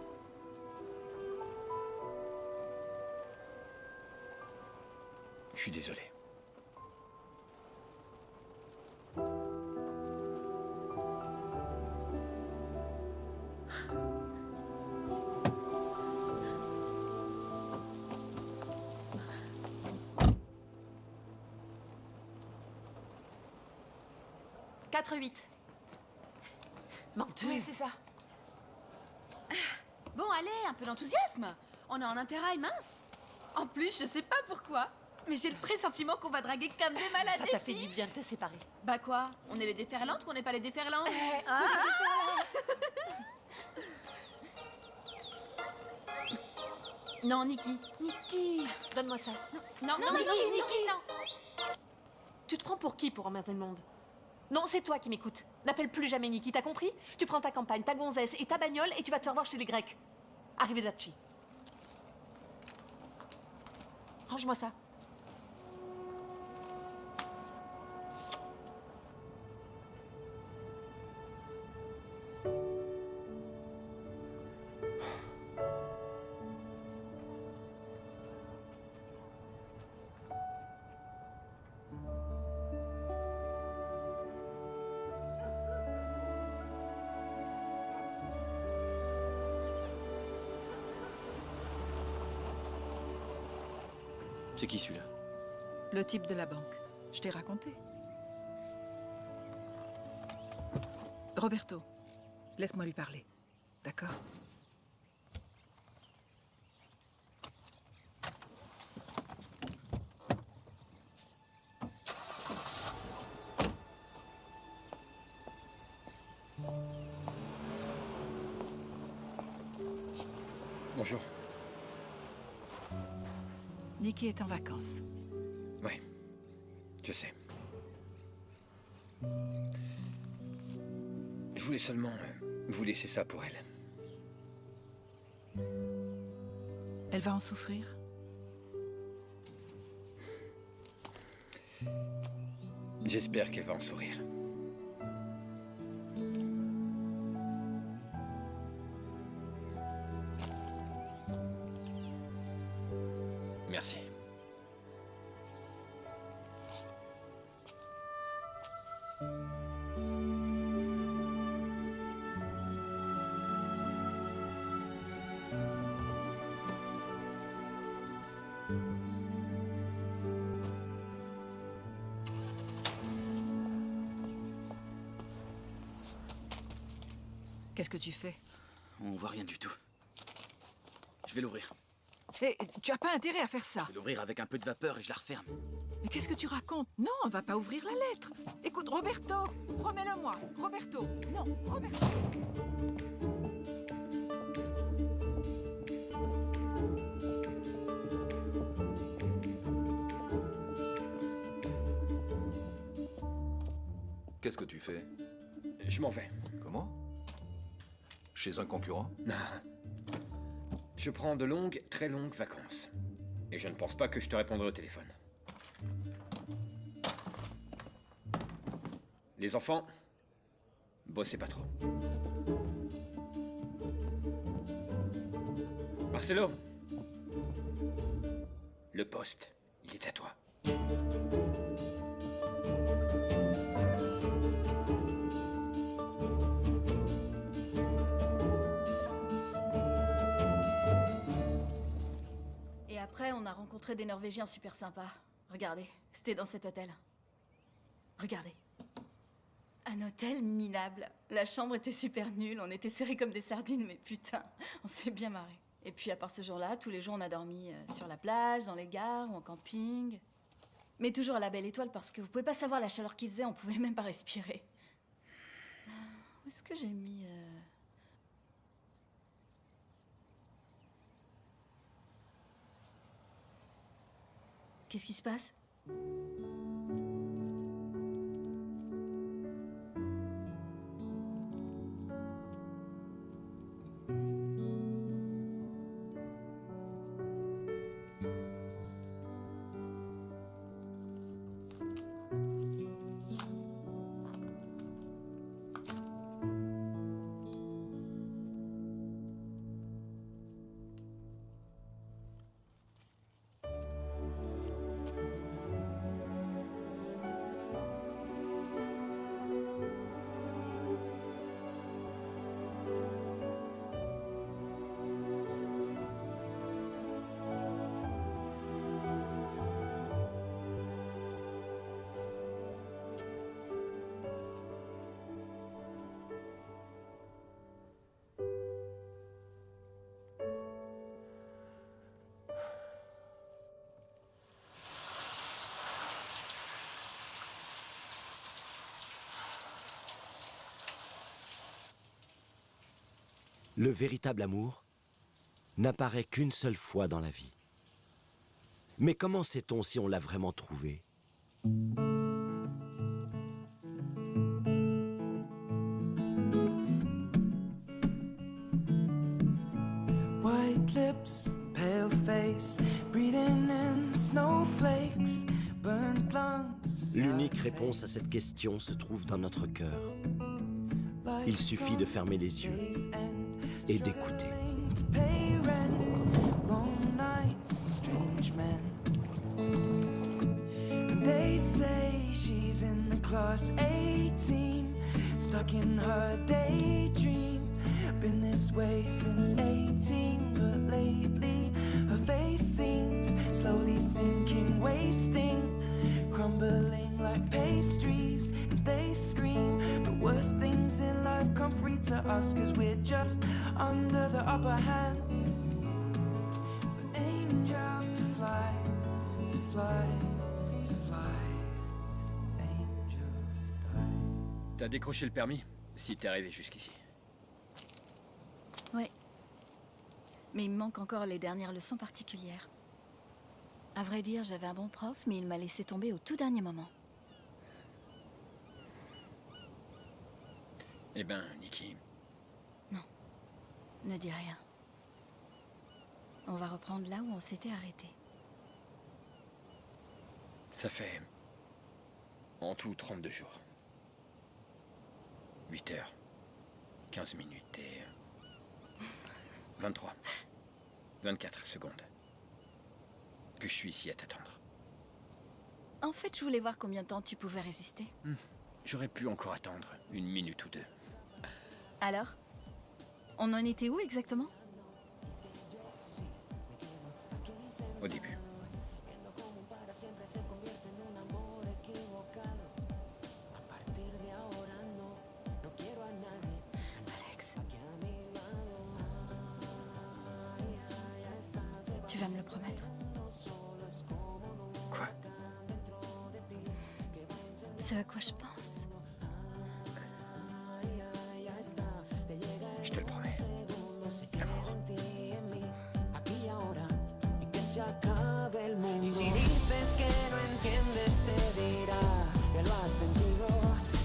Je suis désolé. Menteuse. Oui, c'est ça. Bon, allez, un peu d'enthousiasme. On est en intérêt, mince. En plus, je sais pas pourquoi, mais j'ai le pressentiment qu'on va draguer comme des malades. Ça t'a fait du bien de te séparer. Bah quoi? On est les déferlantes ou on n'est pas les déferlantes? Non, Nikki. Nikki, donne-moi ça. Non, Nikki, non. Tu te prends pour qui pour emmerder le monde? Non, c'est toi qui m'écoutes. N'appelle plus jamais Nikki, t'as compris? Tu prends ta campagne, ta gonzesse et ta bagnole et tu vas te faire voir chez les Grecs. Arrivederci. Range-moi ça. C'est qui celui-là? Le type de la banque. Je t'ai raconté. Roberto, laisse-moi lui parler. D'accord? Bonjour. Nikki est en vacances. Oui, je sais. Je voulais seulement vous laisser ça pour elle. Elle va en souffrir? J'espère qu'elle va en sourire. Merci. Qu'est-ce que tu fais? On voit rien du tout. Je vais l'ouvrir. Hé, tu as pas intérêt à faire ça. Je vais l'ouvrir avec un peu de vapeur et je la referme. Mais qu'est-ce que tu racontes? Non, on va pas ouvrir la lettre. Écoute, Roberto, remets-le-moi. Roberto, non, Roberto. Qu'est-ce que tu fais? Je m'en vais. Comment? Chez un concurrent? Non. Je prends de longues, très longues vacances. Et je ne pense pas que je te répondrai au téléphone. Les enfants, bossez pas trop. Marcelo, le poste, il est à toi. Et après, on a rencontré des Norvégiens super sympas. Regardez, c'était dans cet hôtel. Regardez. Un hôtel minable. La chambre était super nulle, on était serrés comme des sardines, mais putain, on s'est bien marré. Et puis à part ce jour-là, tous les jours on a dormi sur la plage, dans les gares ou en camping. Mais toujours à la belle étoile parce que vous pouvez pas savoir la chaleur qu'il faisait, on pouvait même pas respirer. Où est-ce que j'ai mis... Qu'est-ce qui se passe? Le véritable amour n'apparaît qu'une seule fois dans la vie. Mais comment sait-on si on l'a vraiment trouvé? White lips, pale face, breathing in snowflakes, burnt lungs. L'unique réponse à cette question se trouve dans notre cœur. Il suffit de fermer les yeux et d'écouter. They say she's in the class 18, stuck in her daydream. Been this way since 18, but lately her face seems slowly sinking, wasting, crumbling like pastries. And they scream the worst things in life come free to us, 'cause we're just under the upper hand. For angels to fly, to fly, to fly, angels to die. T'as décroché le permis, si t'es arrivé jusqu'ici. Ouais. Mais il me manque encore les dernières leçons particulières. À vrai dire, j'avais un bon prof, mais il m'a laissé tomber au tout dernier moment. Eh ben, Nikki, Ne dis rien. On va reprendre là où on s'était arrêté. Ça fait... en tout 32 jours. 8 heures. 15 minutes et... 23. 24 secondes. Que je suis ici à t'attendre. En fait, je voulais voir combien de temps tu pouvais résister. J'aurais pu encore attendre 1 minute ou 2. Alors? On en était où exactement? Au début. Alex. Tu vas me le promettre? Quoi? Ce à quoi je pense. Je te le promets. Y si dices que no entiendes, te dirá que lo has sentido,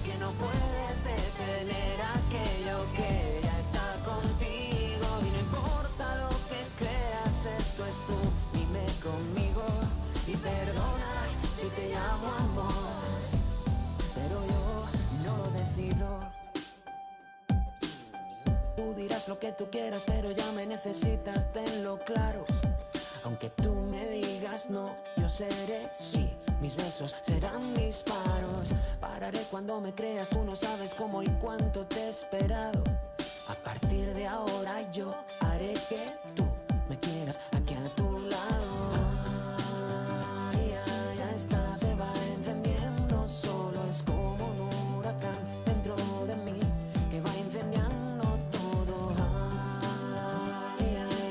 que no puedes detener aquello que ya está contigo. Y no importa lo que creas, esto es tú, dime conmigo. Y perdona si te llamo amor, pero yo no lo decido. Tú dirás lo que tú quieras, pero ya me necesitas, tenlo claro. Aunque tú me digas no, yo seré sí. Mis besos serán disparos. Pararé cuando me creas, tú no sabes cómo y cuánto te he esperado. A partir de ahora yo haré que tú me quieras aquí a tu lado. Ya está, se va encendiendo, solo es como un huracán dentro de mí que va incendiando todo.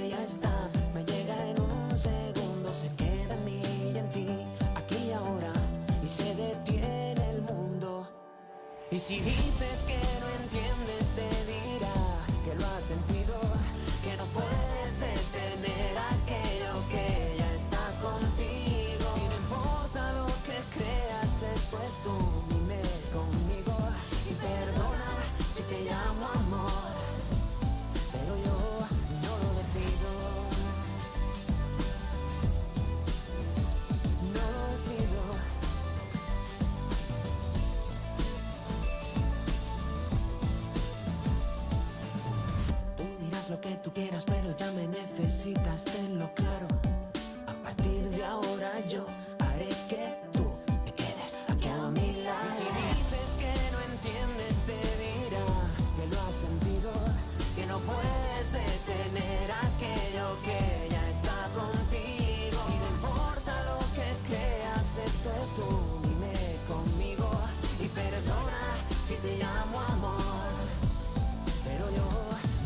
Ya está, me llega en un segundo, se queda en mí y en ti, aquí y ahora, y se detiene el mundo. Y si dices que no entiendes, te dirá que lo has sentido, que no puedes detener aquello que ya está contigo. Y no importa lo que creas, esto es tú, dime conmigo. Y perdona si te llamo amor, pero yo no lo decido. No lo decido. Tú dirás lo que tú quieras, pero ya me necesitas, tenlo claro. A partir de ahora yo haré que tú te quedes aquí a mi lado. Y si dices que no entiendes, te dirá que lo has sentido, que no puedes detener aquello que ya está contigo. Y no importa lo que creas, esto es tú, dime conmigo. Y perdona si te llamo amor, pero yo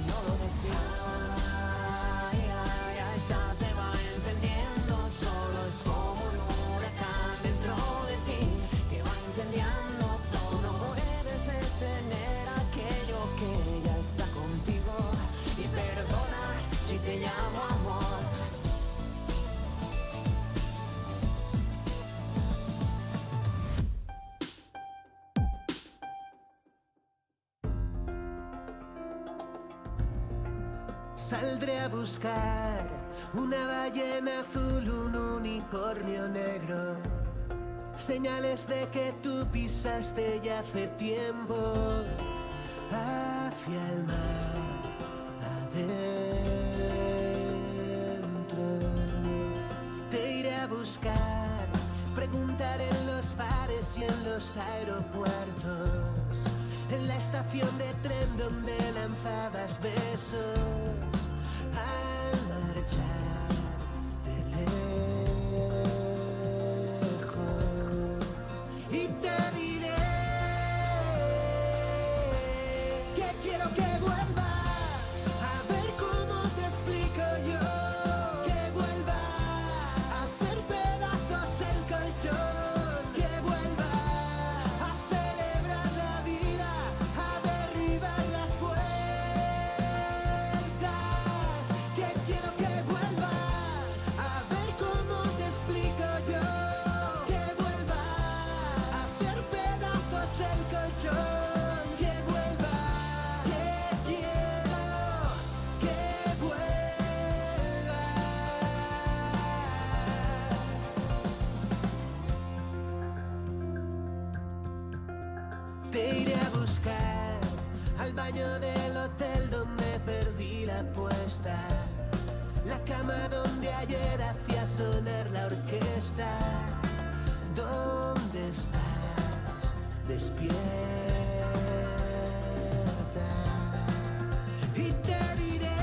no lo decido. Ya está, se va encendiendo, solo es como un huracán dentro de ti que va incendiando todo. No puedes detener aquello que ya está contigo. Y perdona si te llamo amor. Saldré a buscar una ballena azul, un unicornio negro. Señales de que tú pisaste ya hace tiempo hacia el mar adentro. Te iré a buscar, preguntar en los bares y en los aeropuertos, en la estación de tren donde lanzabas besos al marchar de lejos. Y te diré que quiero que vuelvas, a ver cómo te explico yo, que vuelva a hacer pedazos el colchón, que vuelva a celebrar la vida, a derribar las puertas, que quiero que vuelvas. baño del hotel donde perdí la apuesta. La cama donde ayer hacía sonar la orquesta. ¿Dónde estás? Despierta. Y te diré